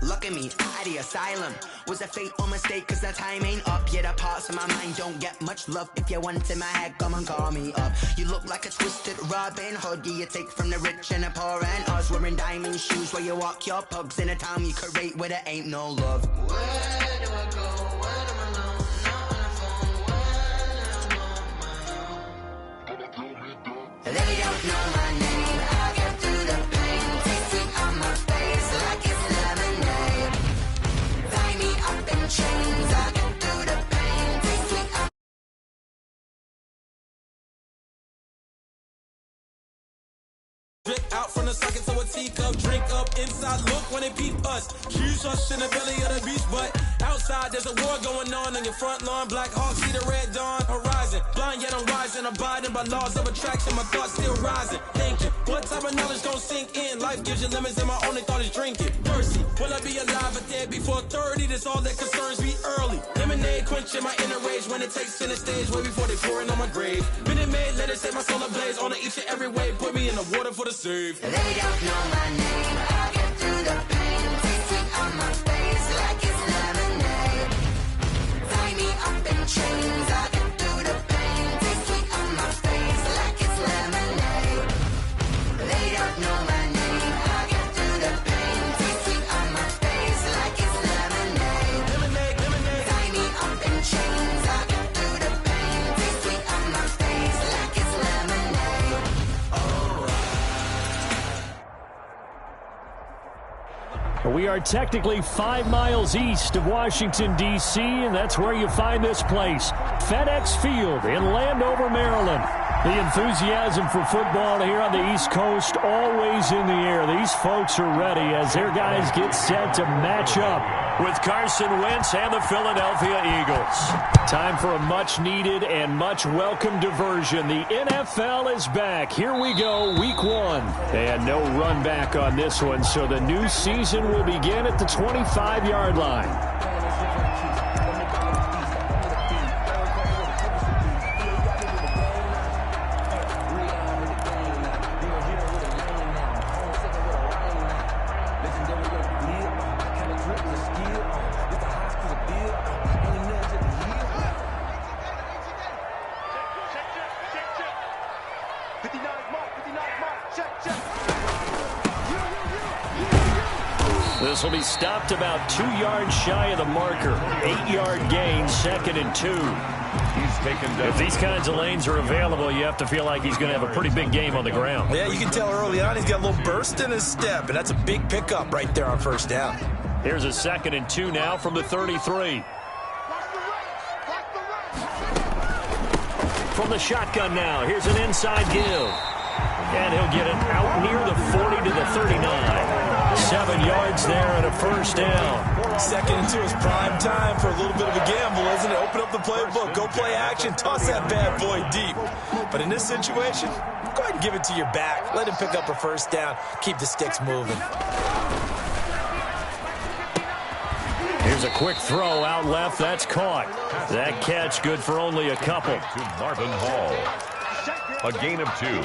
look at me, at the asylum. Was a fate or mistake, cause the time ain't up. Yet the parts of my mind don't get much love. If you want in my head, come and call me up. You look like a twisted Robin Hood. You take from the rich and the poor and us. Wearing diamond shoes where you walk your pugs in a town you create where there ain't no love. Where do I go? When I'm alone? Not on the phone. When I'm on my own. They don't know my name. I'll get through the pain. Taste it on my face like it's lemonade. Tie me up in chains. I'll get through the pain. Taste it on. Drip out from the socket to a teacup, drink up inside, look when they peep us. Huge us in the belly of the beach, but outside there's a war going on your front lawn. Black Hawk see the red dawn horizon. Blind yet I'm rising, abiding by laws of attraction, my thoughts still rising. Thinking, what type of knowledge gon' sink in? life gives you lemons and my only thought is drinking. Thirsty, will I be alive or dead before 30? That's all that concerns me early. Lemonade quenching my inner rage when it takes center stage way before they pouring on my grave. Minute Maid, let it set my soul ablaze on each and every way. Put me in the water for the save. They don't know my name. I'll get through the pain. Taste it on my face like it's lemonade. Tie me up in chains. I'll get through the pain. Taste it on my face like it's lemonade. They don't know my name. I'll get through the pain. Taste it on my face like it's lemonade. Lemonade, lemonade. Tie me up in chains. I'll get through the pain. Taste it on my face like it's lemonade. We are technically 5 miles east of Washington, D.C., and that's where you find this place, FedEx Field in Landover, Maryland. The enthusiasm for football here on the East Coast always in the air. These folks are ready as their guys get set to match up with Carson Wentz and the Philadelphia Eagles. Time for a much-needed and much-welcome diversion. The NFL is back. Here we go, Week 1. And no run back on this one, so the new season will begin at the 25-yard line. This will be stopped about 2 yards shy of the marker. 8-yard gain, 2nd and 2. He's taken down. If these kinds of lanes are available, you have to feel like he's going to have a pretty big game on the ground. Yeah, you can tell early on he's got a little burst in his step, and that's a big pickup right there on first down. Here's a 2nd and 2 now from the 33. From the shotgun now, here's an inside give. And he'll get it out near the 40 to the 39. 7 yards there and a first down. 2nd and 2 is prime time for a little bit of a gamble, isn't it? Open up the playbook, go play action, toss that bad boy deep. But in this situation, go ahead and give it to your back. Let him pick up a first down. Keep the sticks moving. Here's a quick throw out left. That's caught. That catch good for only a couple. To Marvin Hall. A gain of 2.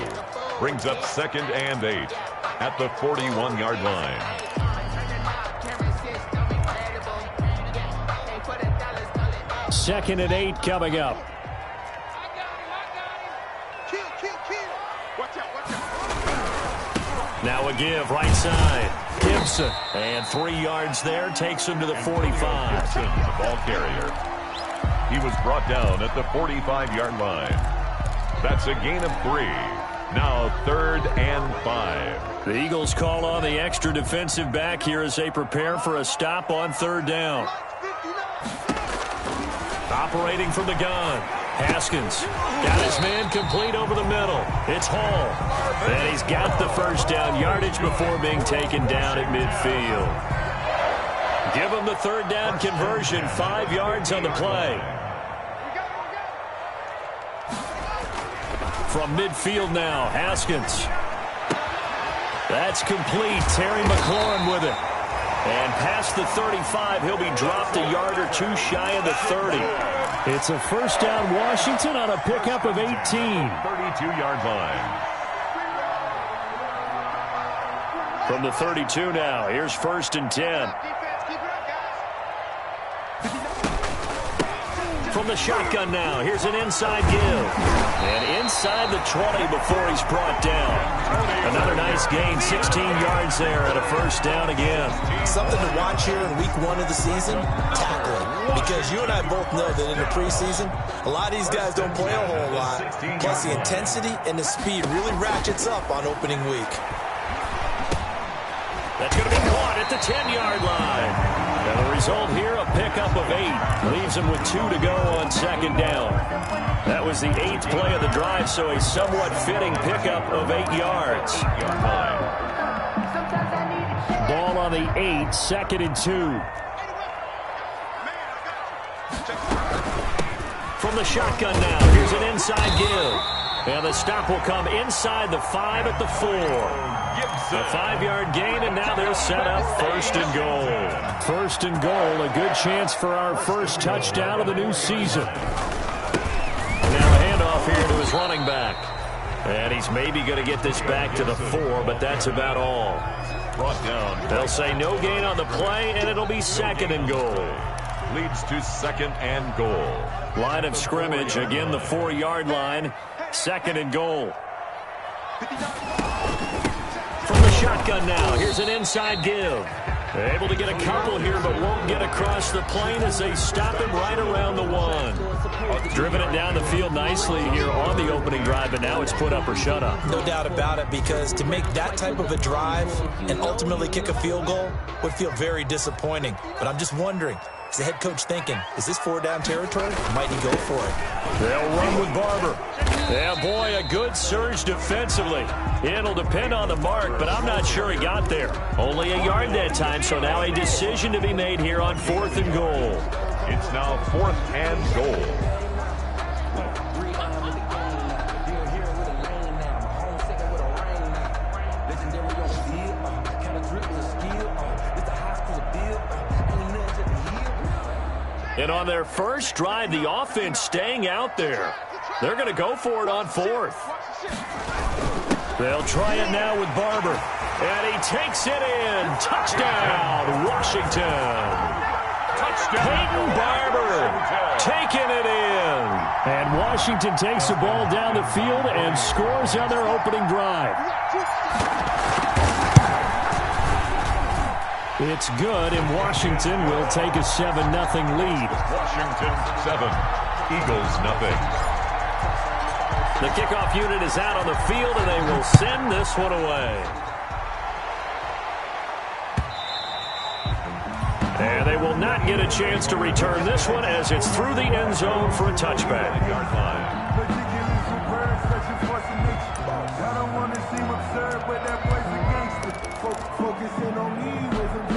Brings up 2nd and 8 at the 41-yard line. Second and 8 coming up. Now a give right side. Gibson. And 3 yards there takes him to the 45. Gibson, the ball carrier. He was brought down at the 45-yard line. That's a gain of 3. Now 3rd and 5. The Eagles call on the extra defensive back here as they prepare for a stop on 3rd down. Operating from the gun. Haskins got his man complete over the middle. It's Hall. And he's got the first down yardage before being taken down at midfield. Give him the 3rd down conversion. 5 yards on the play. From midfield now, Haskins. That's complete. Terry McLaurin with it. And past the 35, he'll be dropped a yard or 2 shy of the 30. It's a first down Washington on a pickup of 18. 32-yard line. From the 32 now, here's 1st and 10. From the shotgun now, here's an inside give. And inside the 20 before he's brought down. Another nice gain, 16 yards there and a first down again. Something to watch here in week 1 of the season, tackling. Because you and I both know that in the preseason, a lot of these guys don't play a whole lot. Plus the intensity and the speed really ratchets up on opening week. That's going to be caught at the 10-yard line. And the result here, a pickup of 8. Leaves him with 2 to go on 2nd down. That was the 8th play of the drive, so a somewhat fitting pickup of 8 yards. Ball on the 8, 2nd and 2. From the shotgun now, here's an inside give. And the stop will come inside the 5 at the 4. A 5-yard gain, and now they're set up 1st and goal. 1st and goal, a good chance for our first touchdown of the new season. Now a handoff here to his running back. And he's maybe going to get this back to the 4, but that's about all. Brought down. They'll say no gain on the play, and it'll be 2nd and goal. Leads to 2nd and goal. Line of scrimmage, again the 4-yard line. 2nd and goal. From the shotgun now, here's an inside give. Able to get a couple here, but won't get across the plane as they stop him right around the 1. Driven it down the field nicely here on the opening drive, but now it's put up or shut up. No doubt about it, because to make that type of a drive and ultimately kick a field goal would feel very disappointing. But I'm just wondering, is the head coach thinking, is this 4-down territory? Might he go for it? They'll run with Barber. Yeah, boy, a good surge defensively. It'll depend on the mark, but I'm not sure he got there. Only a yard that time, so now a decision to be made here on 4th and goal. It's now 4th and goal. And on their first drive, the offense staying out there. They're going to go for it on 4th. They'll try it now with Barber. And he takes it in. Touchdown, Washington. Touchdown. Peyton Barber taking it in. And Washington takes the ball down the field and scores on their opening drive. It's good, and Washington will take a 7-0 lead. Washington 7, Eagles 0. The kickoff unit is out on the field, and they will send this one away. And they will not get a chance to return this one as it's through the end zone for a touchback. Focusing on me with some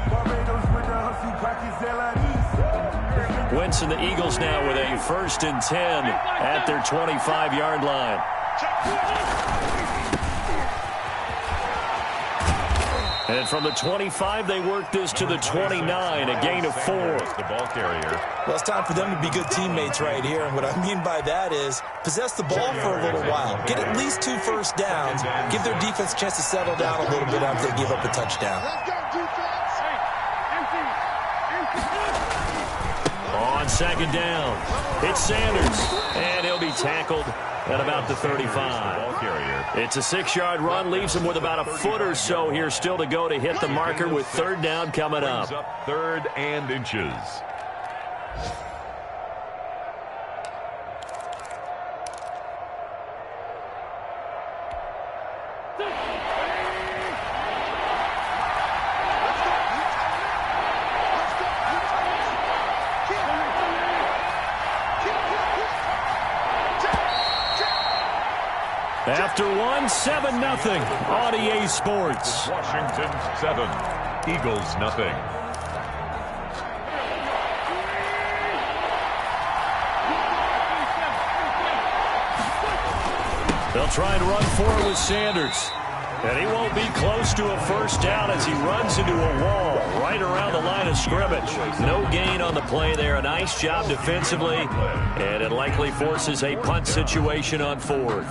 Barbados with the hustle crackers. Wentz and the Eagles now with a 1st and 10 at their 25-yard line. And from the 25, they work this to the 29, a gain of 4. The ball carrier. Well, it's time for them to be good teammates right here. And what I mean by that is possess the ball for a little while. Get at least 2 first downs. Give their defense a chance to settle down a little bit after they give up a touchdown. On 2nd down, it's Sanders. And he'll be tackled at about the 35. It's a 6-yard run, leaves him with about a foot or so here still to go to hit the marker with 3rd down coming up. 3rd and inches. After 7-0 on EA Sports. Washington 7, Eagles 0. They'll try and run for it with Sanders. And he won't be close to a 1st down as he runs into a wall right around the line of scrimmage. No gain on the play there. A nice job defensively. And it likely forces a punt situation on 4th.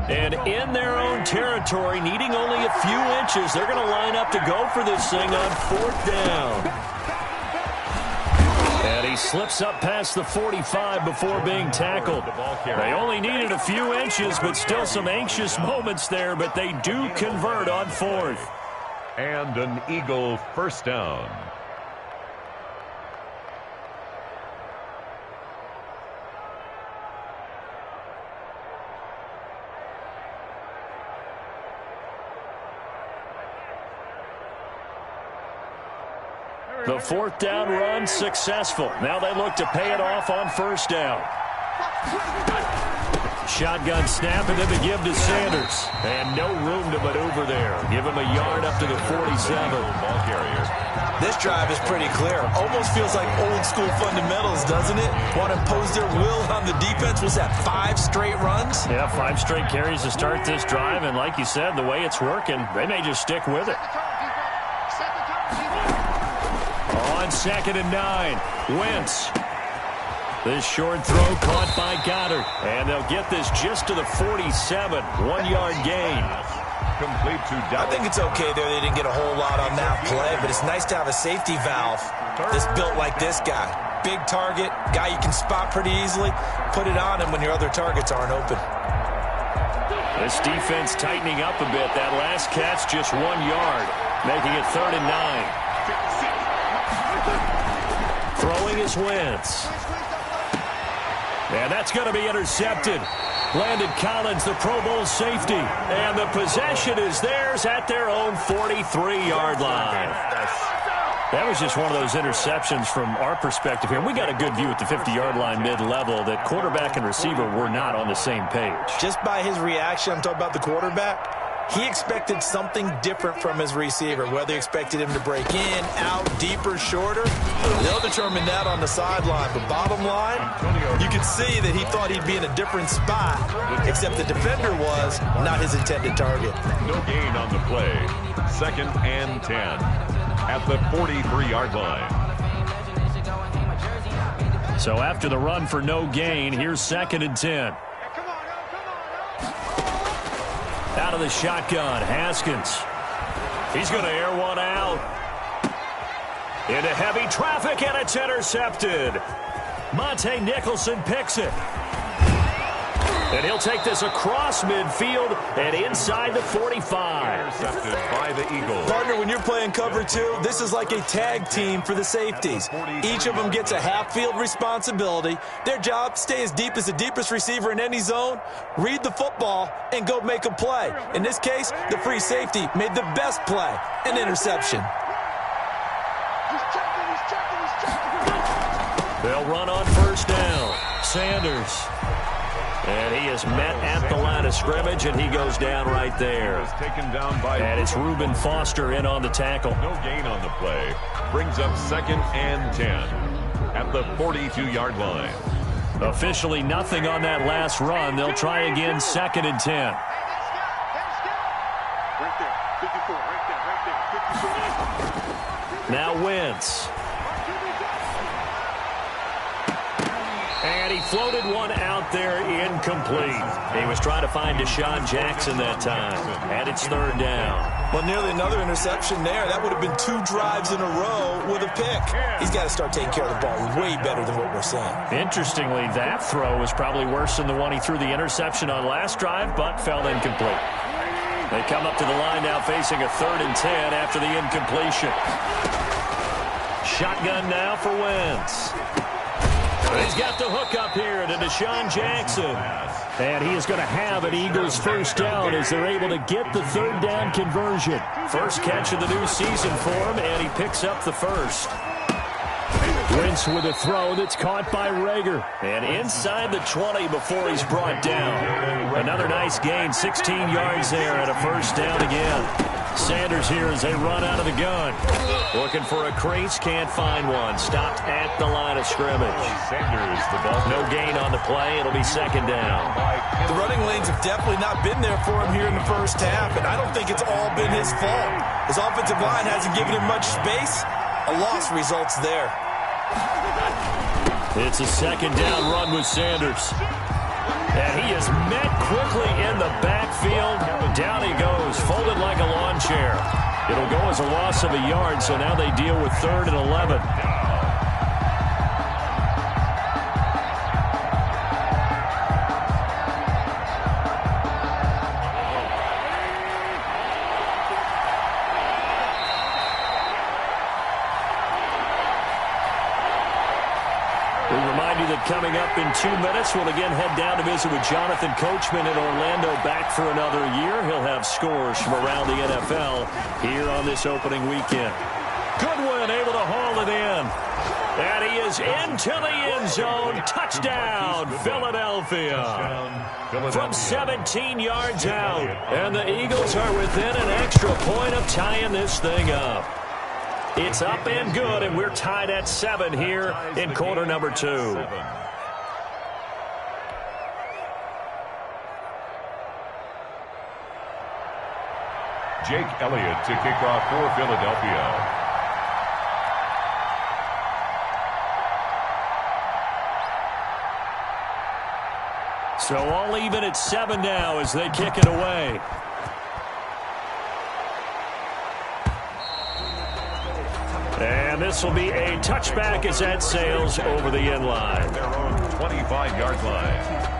And in their own territory, needing only a few inches, they're going to line up to go for this thing on 4th down. And he slips up past the 45 before being tackled. They only needed a few inches, but still some anxious moments there, but they do convert on 4th. And an Eagle 1st down. The 4th down run successful. Now they look to pay it off on 1st down. Shotgun snap and then the give to Sanders. And no room to maneuver there. Give him a yard up to the 47. Ball carrier. This drive is pretty clear. Almost feels like old school fundamentals, doesn't it? Want to impose their will on the defense. Was that 5 straight runs? Yeah, 5 straight carries to start this drive. And like you said, the way it's working, they may just stick with it. On 2nd and 9, Wentz. This short throw caught by Goddard. And they'll get this just to the 47. 1-yard gain. Complete to Dallas. I think it's okay there. They didn't get a whole lot on that play, but it's nice to have a safety valve that's built like this guy. Big target, guy you can spot pretty easily. Put it on him when your other targets aren't open. This defense tightening up a bit. That last catch just 1 yard, making it 3rd and 9. Throwing is Wentz. And that's going to be intercepted. Landon Collins, the Pro Bowl safety. And the possession is theirs at their own 43-yard line. That was just one of those interceptions from our perspective here. And we got a good view at the 50-yard line mid-level that quarterback and receiver were not on the same page. Just by his reaction, I'm talking about the quarterback, he expected something different from his receiver, whether he expected him to break in, out, deeper, shorter. They'll determine that on the sideline. But bottom line, you could see that he thought he'd be in a different spot, except the defender was not his intended target. No gain on the play. 2nd and 10 at the 43-yard line. So after the run for no gain, here's 2nd and 10. Out of the shotgun, Haskins. He's going to air one out. Into heavy traffic, and it's intercepted. Monte Nicholson picks it. And he'll take this across midfield and inside the 45. Intercepted by the Eagles. Partner, when you're playing cover 2, this is like a tag team for the safeties. Each of them gets a half-field responsibility. Their job, stay as deep as the deepest receiver in any zone, read the football, and go make a play. In this case, the free safety made the best play, an interception. They'll run on 1st down. Sanders. And he is met at the line of scrimmage, and he goes down right there. Taken down by and it's Reuben Foster in on the tackle. No gain on the play. Brings up 2nd and 10 at the 42-yard line. Officially nothing on that last run. They'll try again, 2nd and 10. Now Wentz. And he floated one out there, incomplete. He was trying to find Deshaun Jackson that time. And it's 3rd down. Well, nearly another interception there. That would have been 2 drives in a row with a pick. He's got to start taking care of the ball way better than what we're seeing. Interestingly, that throw was probably worse than the one he threw the interception on last drive, but fell incomplete. They come up to the line now facing a 3rd and 10 after the incompletion. Shotgun now for Wentz. He's got the hook up here to Deshaun Jackson. And he is going to have an Eagles 1st down as they're able to get the 3rd down conversion. First catch of the new season for him, and he picks up the 1st. Wentz with a throw that's caught by Rager. And inside the 20 before he's brought down. Another nice gain, 16 yards there, and a 1st down again. Sanders here as they run out of the gun. Looking for a crease, can't find one. Stopped at the line of scrimmage. Sanders, the ball. No gain on the play. It'll be 2nd down. The running lanes have definitely not been there for him here in the first half, and I don't think it's all been his fault. His offensive line hasn't given him much space. A loss results there. It's a 2nd down run with Sanders. And he is met quickly in the backfield. Down he goes, folded like a lawn chair. It'll go as a loss of a yard, so now they deal with 3rd and 11. We remind you that coming up in 2 minutes, we'll again head down to visit with Jonathan Coachman in Orlando, back for another year. He'll have scores from around the NFL here on this opening weekend. Goodwin able to haul it in. And he is into the end zone. Touchdown, Philadelphia. From 17 yards out. And the Eagles are within an extra point of tying this thing up. It's up and good, and we're tied at 7 here in quarter number 2. Jake Elliott to kick off for Philadelphia. So all even at 7 now as they kick it away. And this will be a touchback as that sails over the end line. Their own 25-yard line.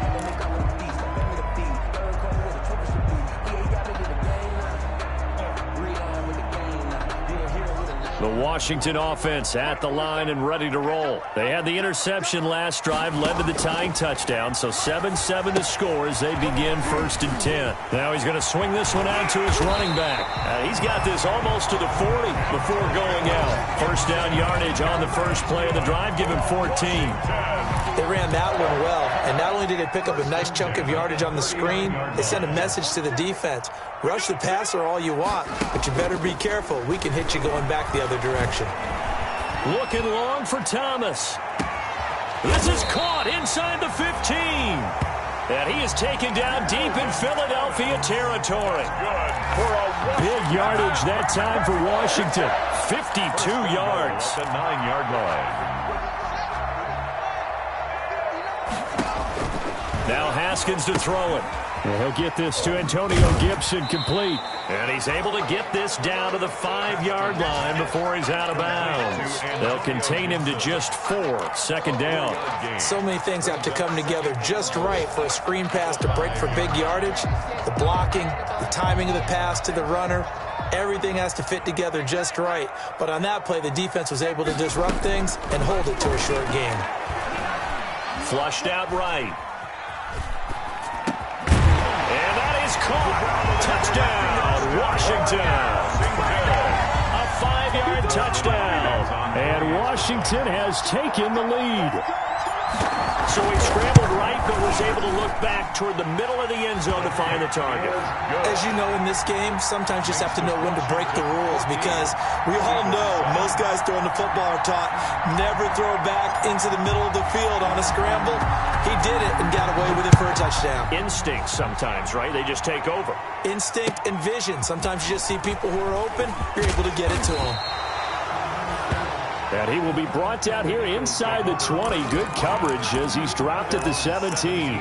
The Washington offense at the line and ready to roll. They had the interception last drive, led to the tying touchdown, so 7-7 to score as they begin 1st and 10. Now he's going to swing this one out to his running back. He's got this almost to the 40 before going out. First down yardage on the first play of the drive, give him 14. They ran that one well, and not only did they pick up a nice chunk of yardage on the screen, they sent a message to the defense. Rush the passer all you want, but you better be careful. We can hit you going back the other direction. Looking long for Thomas. This is caught inside the 15. And he is taken down deep in Philadelphia territory. Big yardage that time for Washington. 52 yards. The 9-yard line. Now Haskins to throw it. And he'll get this to Antonio Gibson complete. And he's able to get this down to the 5-yard line before he's out of bounds. They'll contain him to just 4. Second down. So many things have to come together just right for a screen pass to break for big yardage. The blocking, the timing of the pass to the runner, everything has to fit together just right. But on that play, the defense was able to disrupt things and hold it to a short game. Flushed out right. Caught. Touchdown, Washington. A 5-yard touchdown. And Washington has taken the lead. So he scrambled right, but was able to look back toward the middle of the end zone to find the target. As you know, in this game, sometimes you just have to know when to break the rules, because we all know most guys throwing the football are taught never throw back into the middle of the field on a scramble. He did it and got away with it for a touchdown. Instinct sometimes, right? They just take over. Instinct and vision. Sometimes you just see people who are open, you're able to get it to them. And he will be brought down here inside the 20. Good coverage as he's dropped at the 17.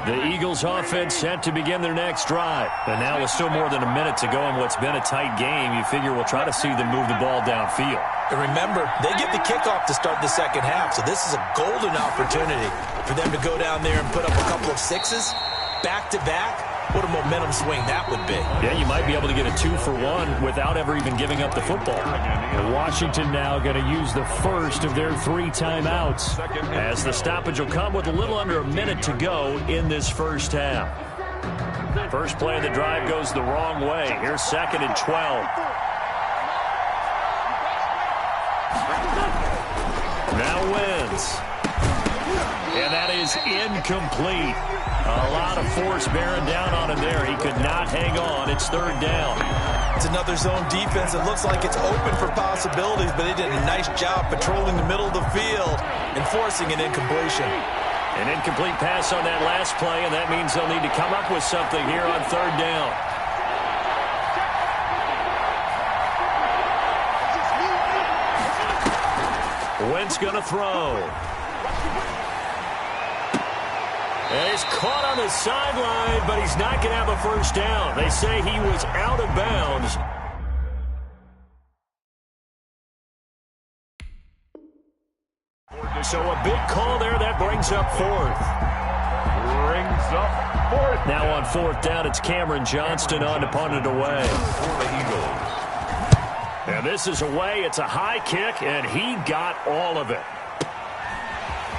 The Eagles offense set to begin their next drive. And now with still more than a minute to go in what's been a tight game, you figure we'll try to see them move the ball downfield. And remember, they get the kickoff to start the second half, so this is a golden opportunity for them to go down there and put up a couple of sixes back-to-back. What a momentum swing that would be. Yeah, you might be able to get a 2-for-1 without ever even giving up the football. Washington now going to use the first of their 3 timeouts, as the stoppage will come with a little under a minute to go in this first half. First play of the drive goes the wrong way. Here's 2nd and 12. Now wins. And that is incomplete. A lot of force bearing down on him there. He could not hang on. It's 3rd down. It's another zone defense. It looks like it's open for possibilities, but they did a nice job patrolling the middle of the field and forcing an incompletion. An incomplete pass on that last play, and that means they'll need to come up with something here on 3rd down. Wentz going to throw. And he's caught on the sideline, but he's not going to have a first down. They say he was out of bounds. So a big call there. That brings up 4th. Now on 4th down, it's Cameron Johnston on to punt it away. For the Eagles. And this is away. It's a high kick, and he got all of it.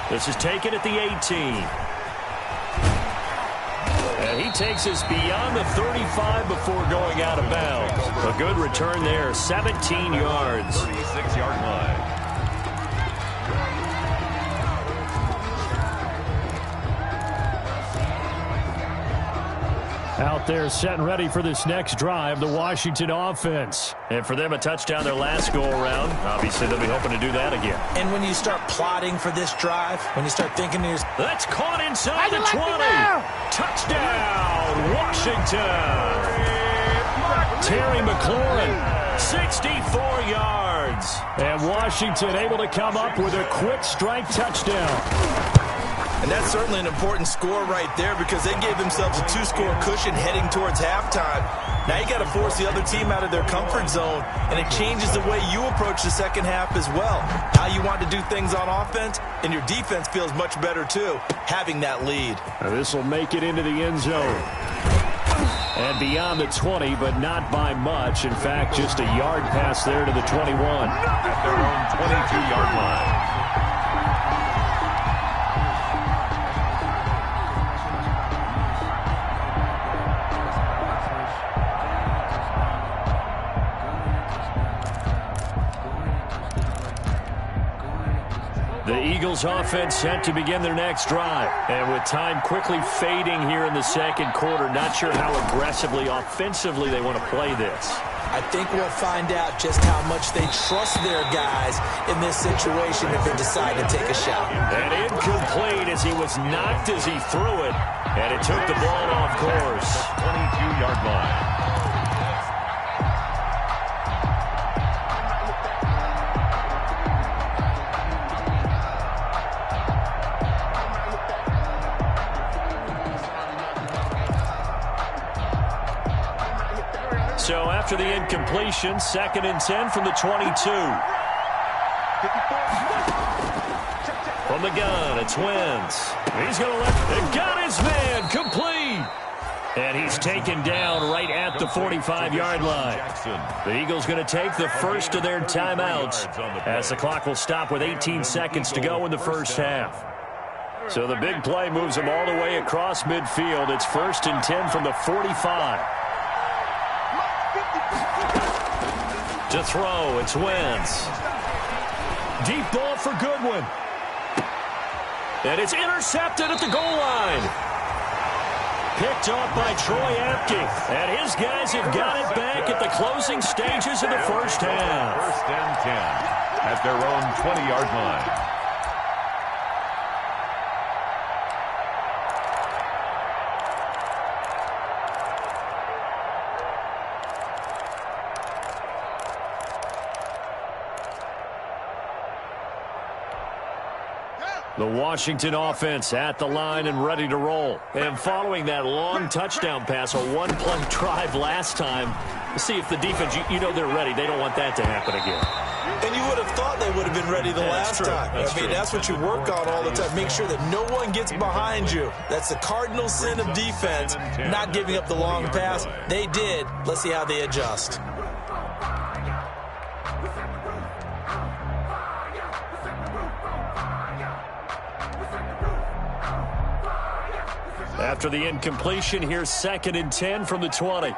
This is taken at the 18. And he takes us beyond the 35 before going out of bounds. A good return there, 17 yards. 36-yard line. Out there set and ready for this next drive, the Washington offense. And for them, a touchdown their last go-around. Obviously, they'll be hoping to do that again. And when you start plotting for this drive, when you start thinking to yourself, that's caught inside the 20. Touchdown, Washington. Terry McLaurin, 64 yards. And Washington able to come up with a quick strike touchdown. And that's certainly an important score right there because they gave themselves a 2-score cushion heading towards halftime. Now you got to force the other team out of their comfort zone, and it changes the way you approach the second half as well. How you want to do things on offense, and your defense feels much better too, having that lead. This will make it into the end zone. And beyond the 20, but not by much. In fact, just a yard pass there to the 21. At their own 22-yard line. The Eagles offense set to begin their next drive. And with time quickly fading here in the second quarter, not sure how aggressively, offensively they want to play this. I think we'll find out just how much they trust their guys in this situation if they decide to take a shot. And incomplete as he was knocked as he threw it. And it took the ball off course. 22-yard line. So after the incompletion, 2nd and 10 from the 22. From the gun, it's Wentz. He's going to let, got his man, complete. And he's taken down right at the 45-yard line. The Eagles going to take the first of their timeouts as the clock will stop with 18 seconds to go in the first half. So the big play moves them all the way across midfield. It's 1st and 10 from the 45. To throw, it's Wentz. Deep ball for Goodwin. And it's intercepted at the goal line. Picked off by Troy Apke. And his guys have got it back at the closing stages of the first half. 1st and 10 at their own 20-yard line. The Washington offense at the line and ready to roll. And following that long touchdown pass, a one-play drive last time, see if the defense, you know they're ready. They don't want that to happen again. And you would have thought they would have been ready the last time. That's what you work on all the time. Make sure that no one gets behind you. That's the cardinal sin of defense, not giving up the long pass. They did. Let's see how they adjust. After the incompletion, here's 2nd and 10 from the 20.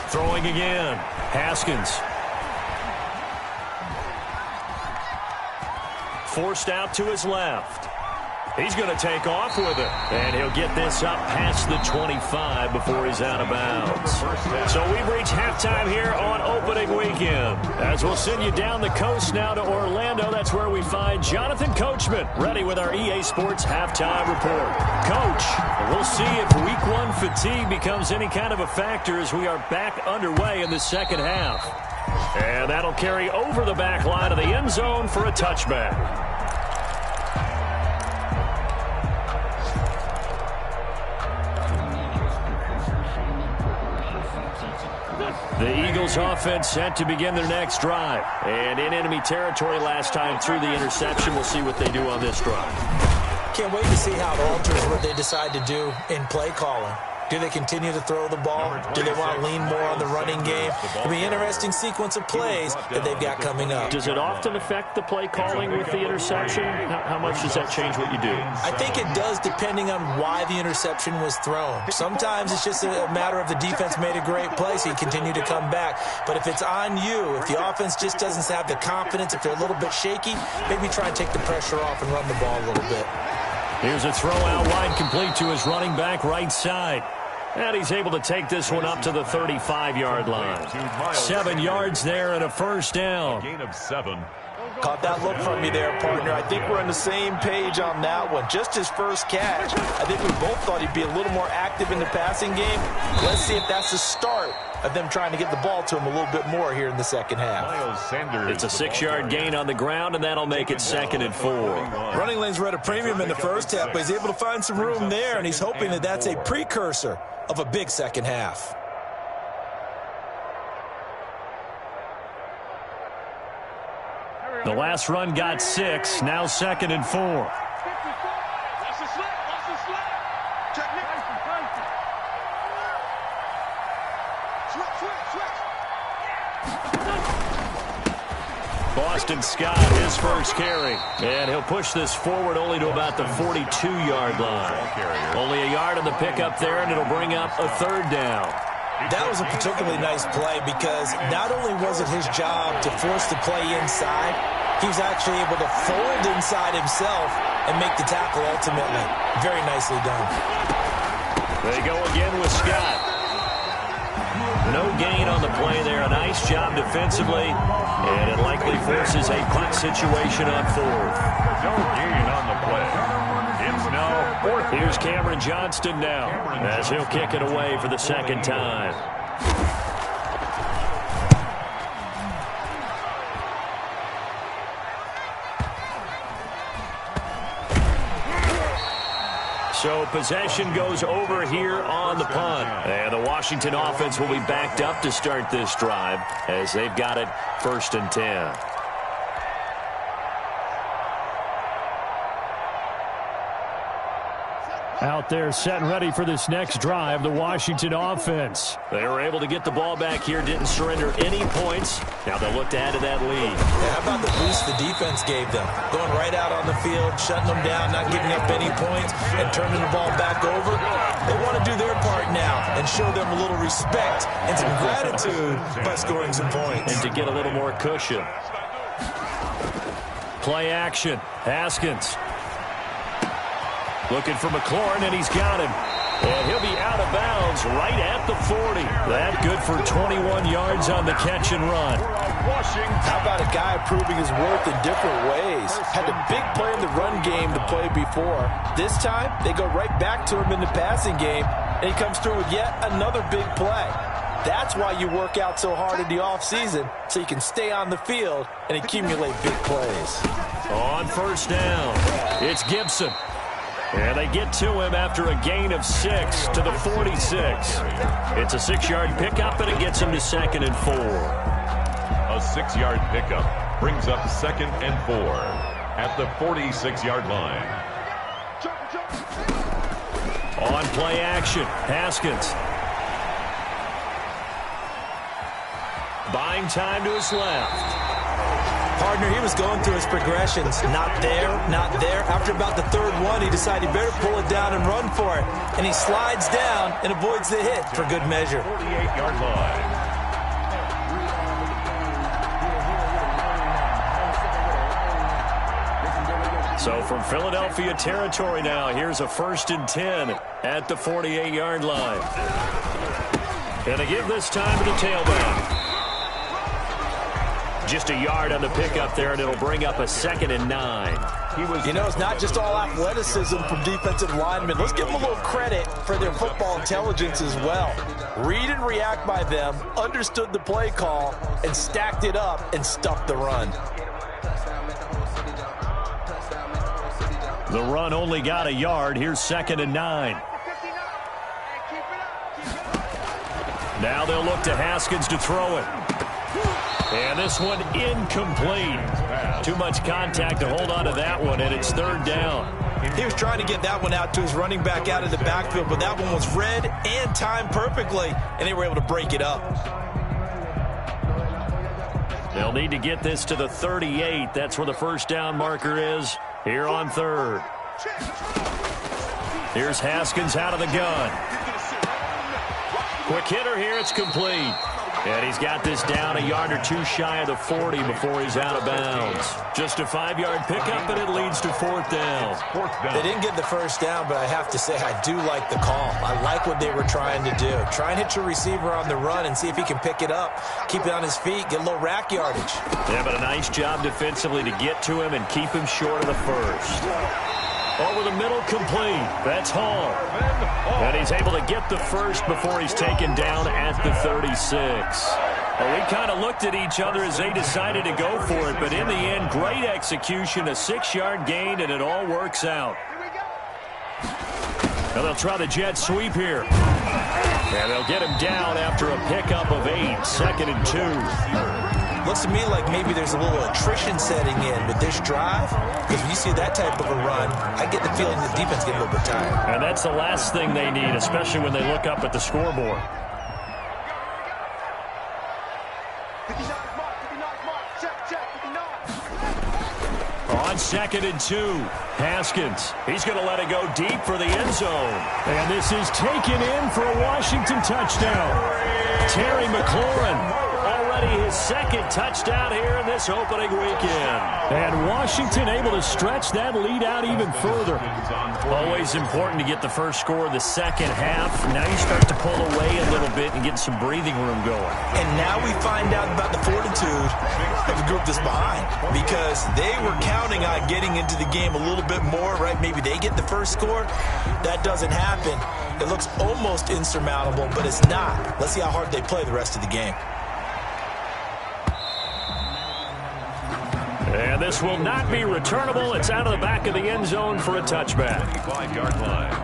Throwing again. Haskins. Forced out to his left. He's going to take off with it. And he'll get this up past the 25 before he's out of bounds. So we've reached halftime here on opening weekend. As we'll send you down the coast now to Orlando, that's where we find Jonathan Coachman, ready with our EA Sports halftime report. Coach, we'll see if week 1 fatigue becomes any kind of a factor as we are back underway in the second half. And that'll carry over the back line of the end zone for a touchback. The Eagles offense set to begin their next drive. And in enemy territory last time through the interception. We'll see what they do on this drive. Can't wait to see how it alters what they decide to do in play calling. Do they continue to throw the ball? Do they want to lean more on the running game? It'll be an interesting sequence of plays that they've got coming up. Does it often affect the play calling with the interception? How much does that change what you do? I think it does, depending on why the interception was thrown. Sometimes it's just a matter of the defense made a great play, so you continue to come back. But if it's on you, if the offense just doesn't have the confidence, if they're a little bit shaky, maybe try and take the pressure off and run the ball a little bit. Here's a throw out wide, complete to his running back right side. And he's able to take this one up to the 35-yard line. 7 yards there and a first down. Gain of 7. Caught that look from you there, partner. I think we're on the same page on that one. Just his first catch. I think we both thought he'd be a little more active in the passing game. Let's see if that's the start of them trying to get the ball to him a little bit more here in the second half. Miles Sanders. It's a 6-yard gain on the ground, and that'll make it 2nd and 4. Running lanes were at a premium in the first half, but he's able to find some room there, and he's hoping that that's a precursor of a big second half. The last run got 6, now 2nd and 4. Boston Scott, his first carry. And he'll push this forward only to about the 42-yard line. Only a yard on the pickup there, and it'll bring up a 3rd down. That was a particularly nice play because not only was it his job to force the play inside, he was actually able to fold inside himself and make the tackle ultimately. Very nicely done. They go again with Scott. No gain on the play there. A nice job defensively, and it likely forces a punt situation on 4th. No gain on the play. It's now 4th. Here's Cameron Johnston now as he'll kick it away for the 2nd time. So possession goes over here on the punt. And the Washington offense will be backed up to start this drive as they've got it 1st and 10. Out there set and ready for this next drive, the Washington offense. They were able to get the ball back here, didn't surrender any points. Now they'll look to add to that lead. Yeah, how about the boost the defense gave them? Going right out on the field, shutting them down, not giving up any points, and turning the ball back over. They want to do their part now and show them a little respect and some gratitude by scoring some points. And to get a little more cushion. Play action. Haskins. Looking for McLaurin, and he's got him. And he'll be out of bounds right at the 40. That good for 21 yards on the catch and run. How about a guy proving his worth in different ways? Had a big play in the run game to play before. This time, they go right back to him in the passing game, and he comes through with yet another big play. That's why you work out so hard in the offseason, so you can stay on the field and accumulate big plays. On 1st down, it's Gibson. And they get to him after a gain of 6 to the 46. It's a 6-yard pickup, and it gets him to 2nd and 4. A 6-yard pickup brings up 2nd and 4 at the 46-yard line. On play action, Haskins. Buying time to his left. Partner, he was going through his progressions. Not there, not there. After about the 3rd one, he decided he better pull it down and run for it. And he slides down and avoids the hit for good measure. 48-yard line. So from Philadelphia territory now, here's a 1st and 10 at the 48-yard line. And they give this time to the tailback. Just a yard on the pickup there, and it'll bring up a 2nd and 9. You know, it's not just all athleticism from defensive linemen. Let's give them a little credit for their football intelligence as well. Read and react by them, understood the play call, and stacked it up and stuffed the run. The run only got a yard. Here's 2nd and 9. Now they'll look to Haskins to throw it. And this one incomplete. Too much contact to hold on to that one, and it's 3rd down. He was trying to get that one out to his running back out of the backfield, but that one was read and timed perfectly, and they were able to break it up. They'll need to get this to the 38. That's where the first down marker is here on third. Here's Haskins out of the gun. Quick hitter here. It's complete. And he's got this down a yard or two shy of the 40 before he's out of bounds. Just a 5-yard pickup, and it leads to fourth down. They didn't get the first down, but I have to say I do like the call. I like what they were trying to do. Try and hit your receiver on the run and see if he can pick it up, keep it on his feet, get a little rack yardage. Yeah, but a nice job defensively to get to him and keep him short of the first. Over the middle, complete. That's Hall. And he's able to get the first before he's taken down at the 36. Well, we kind of looked at each other as they decided to go for it, but in the end, great execution, a 6-yard gain, and it all works out. Now they'll try the jet sweep here. And they'll get him down after a pickup of 8, 2nd and 2. Looks to me like maybe there's a little attrition setting in with this drive, because when you see that type of a run, I get the feeling the defense gets a little bit tired. And that's the last thing they need, especially when they look up at the scoreboard. On 2nd and 2, Haskins. He's going to let it go deep for the end zone. And this is taken in for a Washington touchdown. Terry McLaurin. His second touchdown here in this opening weekend. And Washington able to stretch that lead out even further. Always important to get the first score of the second half. Now you start to pull away a little bit and get some breathing room going. And now we find out about the fortitude of the group that's behind, because they were counting on getting into the game a little bit more, right? Maybe they get the first score. That doesn't happen. It looks almost insurmountable, but it's not. Let's see how hard they play the rest of the game. And this will not be returnable. It's out of the back of the end zone for a touchback. 5-yard line.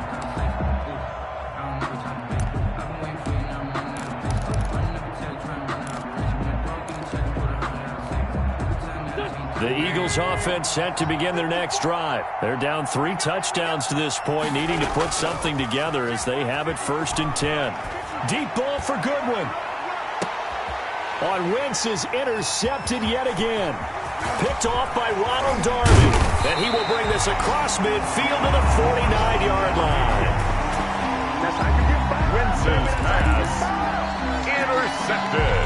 The Eagles offense set to begin their next drive. They're down 3 touchdowns to this point, needing to put something together as they have it 1st and 10. Deep ball for Goodwin. On Wentz is intercepted yet again. Picked off by Ronald Darby. And he will bring this across midfield to the 49-yard line. Wentz's pass intercepted.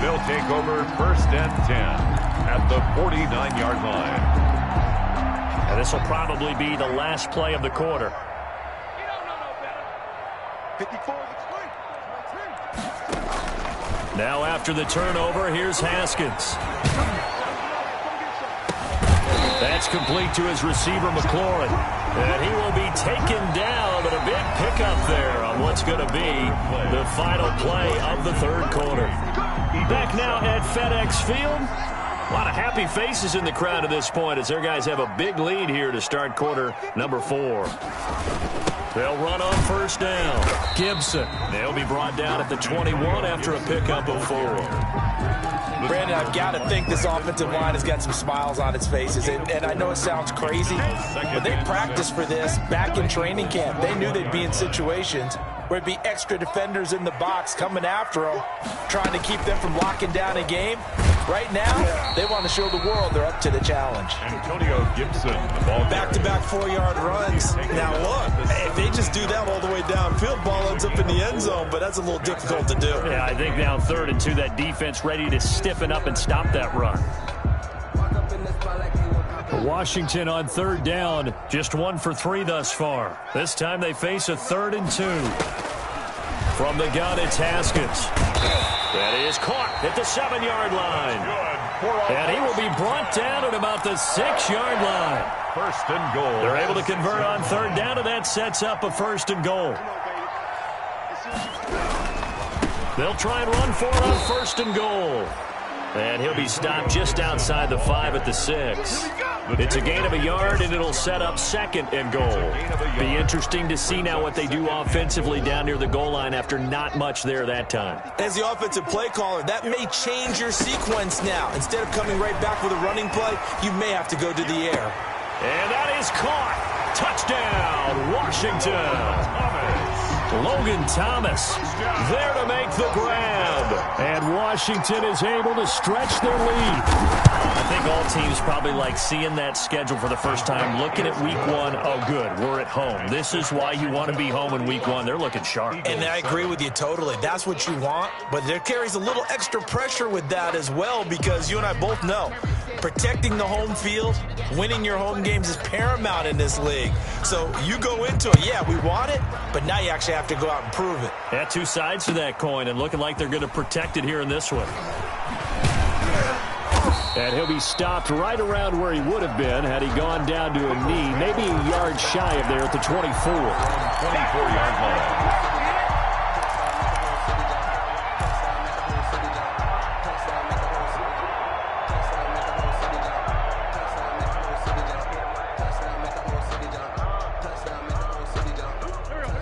They'll take over 1st and 10 at the 49-yard line. And this will probably be the last play of the quarter. 54. Now after the turnover, here's Haskins. That's complete to his receiver, McLaurin. And he will be taken down, but a big pickup there on what's going to be the final play of the third quarter. Back now at FedEx Field. A lot of happy faces in the crowd at this point as their guys have a big lead here to start quarter number 4. They'll run on 1st down. Gibson. They'll be brought down at the 21 after a pickup of 4. Brandon, I've got to think this offensive line has got some smiles on its faces. And I know it sounds crazy, but they practiced for this back in training camp. They knew they'd be in situations where it'd be extra defenders in the box coming after them, trying to keep them from locking down a game. Right now, they want to show the world they're up to the challenge. Antonio Gibson, the ball back-to-back 4-yard runs. Now look, if they just do that all the way downfield, ball ends up in the end zone, but that's a little difficult to do. Yeah, I think now 3rd and 2, that defense ready to stiffen up and stop that run. Washington on 3rd down, just 1 for 3 thus far. This time they face a 3rd and 2. From the gun, it's Haskins. That is caught at the 7-yard line. And he will be brought down at about the 6-yard line. 1st and goal. They're able to convert on 3rd down, and that sets up a 1st and goal. They'll try and run for it on 1st and goal. And he'll be stopped just outside the 5 at the 6. It's a gain of a yard, and it'll set up 2nd and goal. Be interesting to see now what they do offensively down near the goal line after not much there that time. As the offensive play caller, that may change your sequence now. Instead of coming right back with a running play, you may have to go to the air. And that is caught. Touchdown, Washington. Logan Thomas there to make the grab. And Washington is able to stretch their lead. I think all teams probably like seeing that schedule for the first time, looking at week one. Oh, good, we're at home. This is why you want to be home in week one. They're looking sharp. And I agree with you totally. That's what you want. But there carries a little extra pressure with that as well, because you and I both know protecting the home field, winning your home games is paramount in this league. So you go into it, yeah, we want it, but now you actually have to go out and prove it. Yeah, two sides to that coin, and looking like they're going to protect it here in this one. And he'll be stopped right around where he would have been had he gone down to a knee, maybe a yard shy of there at the 24. 24-yard line.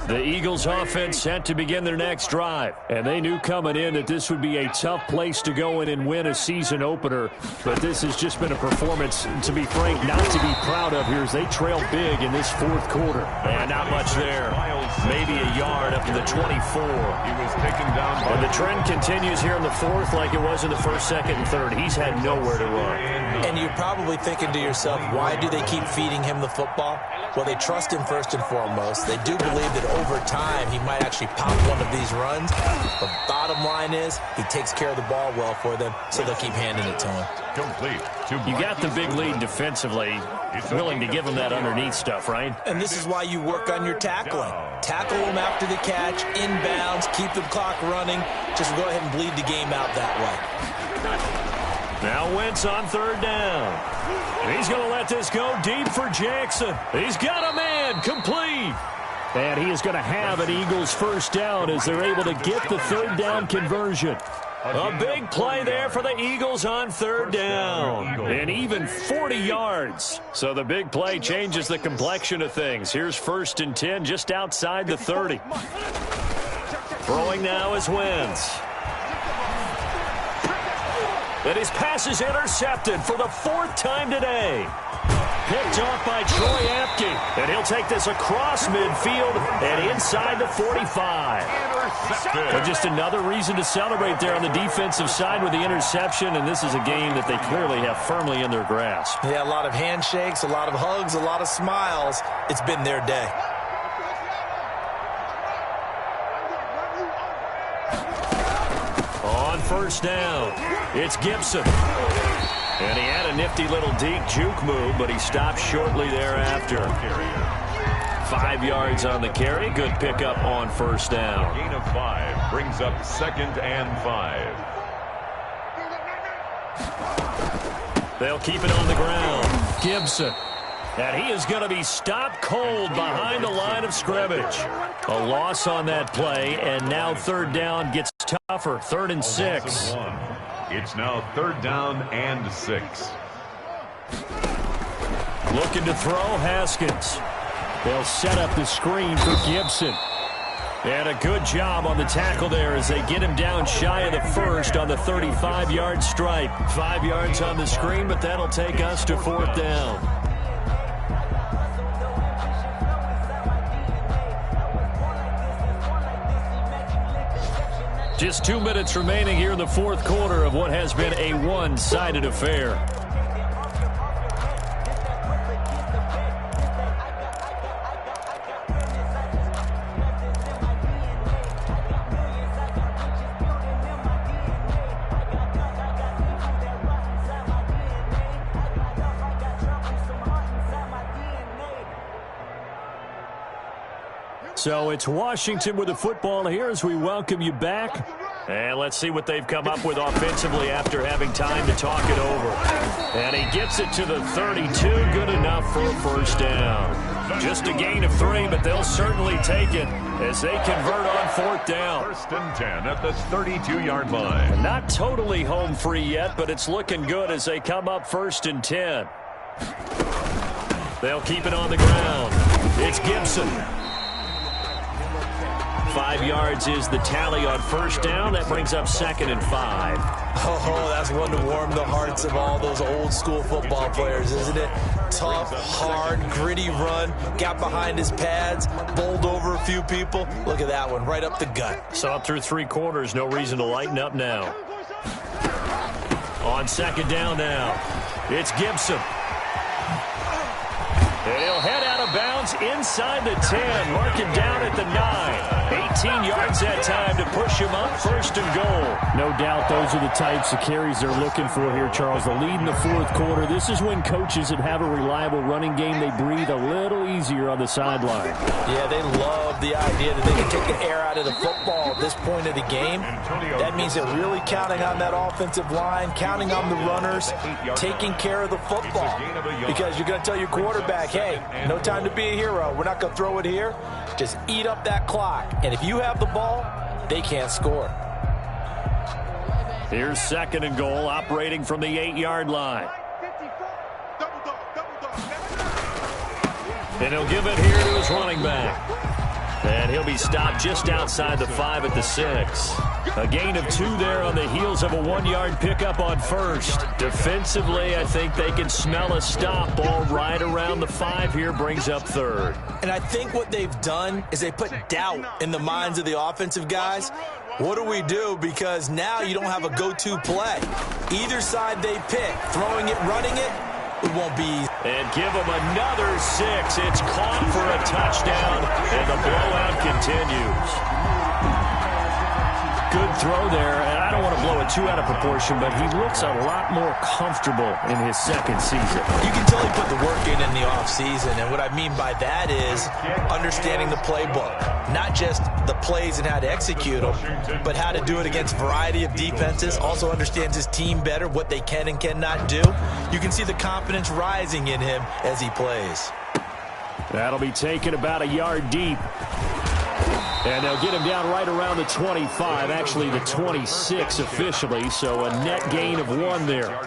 The Eagles offense set to begin their next drive. And they knew coming in that this would be a tough place to go in and win a season opener. But this has just been a performance, to be frank, not to be proud of here as they trail big in this fourth quarter. And not much there. Maybe a yard up to the 24. He was taken down by... And the trend continues here in the fourth like it was in the first, second, and third. He's had nowhere to run. And you're probably thinking to yourself, why do they keep feeding him the football? Well, they trust him first and foremost. They do believe that over time he might actually pop one of these runs. But bottom line is he takes care of the ball well for them, so they'll keep handing it to him. Complete. You got the big lead defensively, willing to give him that underneath stuff, right? And this is why you work on your tackling. Tackle them after the catch, inbounds, keep the clock running. Just go ahead and bleed the game out that way. Now Wentz on third down. He's going to let this go deep for Jackson. He's got a man, complete. And he is going to have an Eagles first down as they're able to get the third down conversion. A big play there for the Eagles on third down. And even 40 yards. So the big play changes the complexion of things. Here's 1st and 10 just outside the 30. Throwing now is Wentz. And his pass is intercepted for the 4th time today. Picked off by Troy Apke. And he'll take this across midfield and inside the 45. But just another reason to celebrate there on the defensive side with the interception. And this is a game that they clearly have firmly in their grasp. Yeah, a lot of handshakes, a lot of hugs, a lot of smiles. It's been their day. On first down, it's Gibson. And he had a nifty little deep juke move, but he stopped shortly thereafter. 5 yards on the carry. Good pickup on first down. Gain of 5 brings up 2nd and 5. They'll keep it on the ground. Gibson. And he is going to be stopped cold behind the line of scrimmage. A loss on that play, and now third down gets tougher. 3rd and 6. It's now 3rd down and 6. Looking to throw, Haskins. They'll set up the screen for Gibson. And a good job on the tackle there as they get him down shy of the 1st on the 35-yard stripe. 5 yards on the screen, but that'll take us to 4th down. Just 2 minutes remaining here in the fourth quarter of what has been a one-sided affair. So it's Washington with the football here as we welcome you back. And let's see what they've come up with offensively after having time to talk it over. And he gets it to the 32. Good enough for a first down. Just a gain of 3, but they'll certainly take it as they convert on 4th down. 1st and 10 at the 32-yard line. Not totally home free yet, but it's looking good as they come up 1st and 10. They'll keep it on the ground. It's Gibson. 5 yards is the tally on first down. That brings up 2nd and 5. Oh, that's one to warm the hearts of all those old-school football players, isn't it? Tough, hard, gritty run. Got behind his pads, bowled over a few people. Look at that one, right up the gut. Saw through 3 quarters. No reason to lighten up now. On 2nd down now, it's Gibson. And he'll head out of bounds inside the 10, marking down at the 9. 18 yards that time to push him up, 1st and goal. No doubt those are the types of carries they're looking for here, Charles. The lead in the 4th quarter. This is when coaches that have a reliable running game, they breathe a little easier on the sideline. Yeah, they love the idea that they can take the air out of the football at this point of the game. That means they're really counting on that offensive line, counting on the runners, taking care of the football. Because you're going to tell your quarterback, hey, no time to be a hero. We're not going to throw it here. Just eat up that clock. And if you have the ball, they can't score. Here's 2nd and goal, operating from the 8-yard line. And he'll give it here to his running back. And he'll be stopped just outside the 5 at the 6. A gain of 2 there on the heels of a 1-yard pickup on first. Defensively, I think they can smell a stop. Ball right around the 5 here, brings up 3rd. And I think what they've done is they put doubt in the minds of the offensive guys. What do we do? Because now you don't have a go-to play. Either side they pick, throwing it, running it, it won't be easy. And give him another 6. It's caught for a touchdown, and the blowout continues. Good throw there, and I don't want to blow it too out of proportion, but he looks a lot more comfortable in his 2nd season. You can tell he put the work in the offseason, and what I mean by that is understanding the playbook. Not just the plays and how to execute them, but how to do it against a variety of defenses. Also understands his team better, what they can and cannot do. You can see the confidence rising in him as he plays. That'll be taken about a yard deep. And they'll get him down right around the 25, actually the 26 officially, so a net gain of 1 there.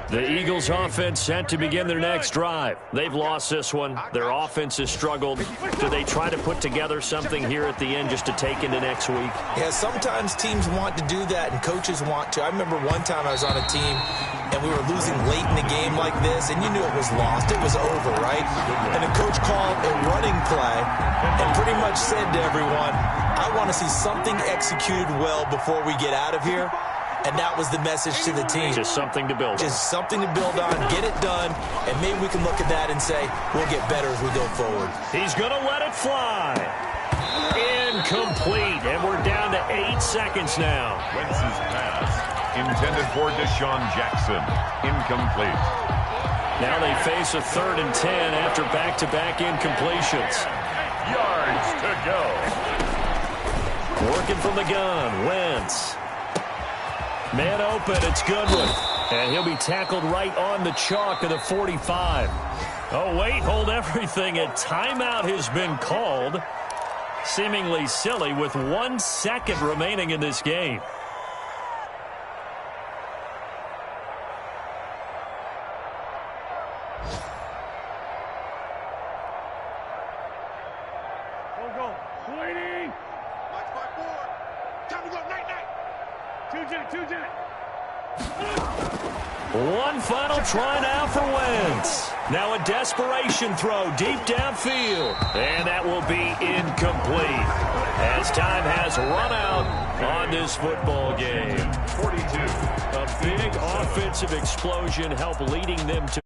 The Eagles offense set to begin their next drive. They've lost this one. Their offense has struggled. Do they try to put together something here at the end just to take into next week? Yeah, sometimes teams want to do that and coaches want to. I remember one time I was on a team and we were losing late in the game like this, and you knew it was lost. It was over, right? And the coach called a running play and pretty much said to everyone, I want to see something executed well before we get out of here. And that was the message to the team. Just something to build on. Just something to build on, get it done, and maybe we can look at that and say, we'll get better as we go forward. He's going to let it fly. Incomplete, and we're down to 8 seconds now. Wentz's pass, intended for Deshaun Jackson, incomplete. Now they face a 3rd and 10 after back-to-back incompletions. Yards to go. Working from the gun, Wentz. Man open, it's Goodwin. And he'll be tackled right on the chalk of the 45. Oh, wait, hold everything. A timeout has been called. Seemingly silly with 1 second remaining in this game. One final try now for Wentz. Now a desperation throw deep downfield. And that will be incomplete as time has run out on this football game. 42. A big offensive explosion helped leading them to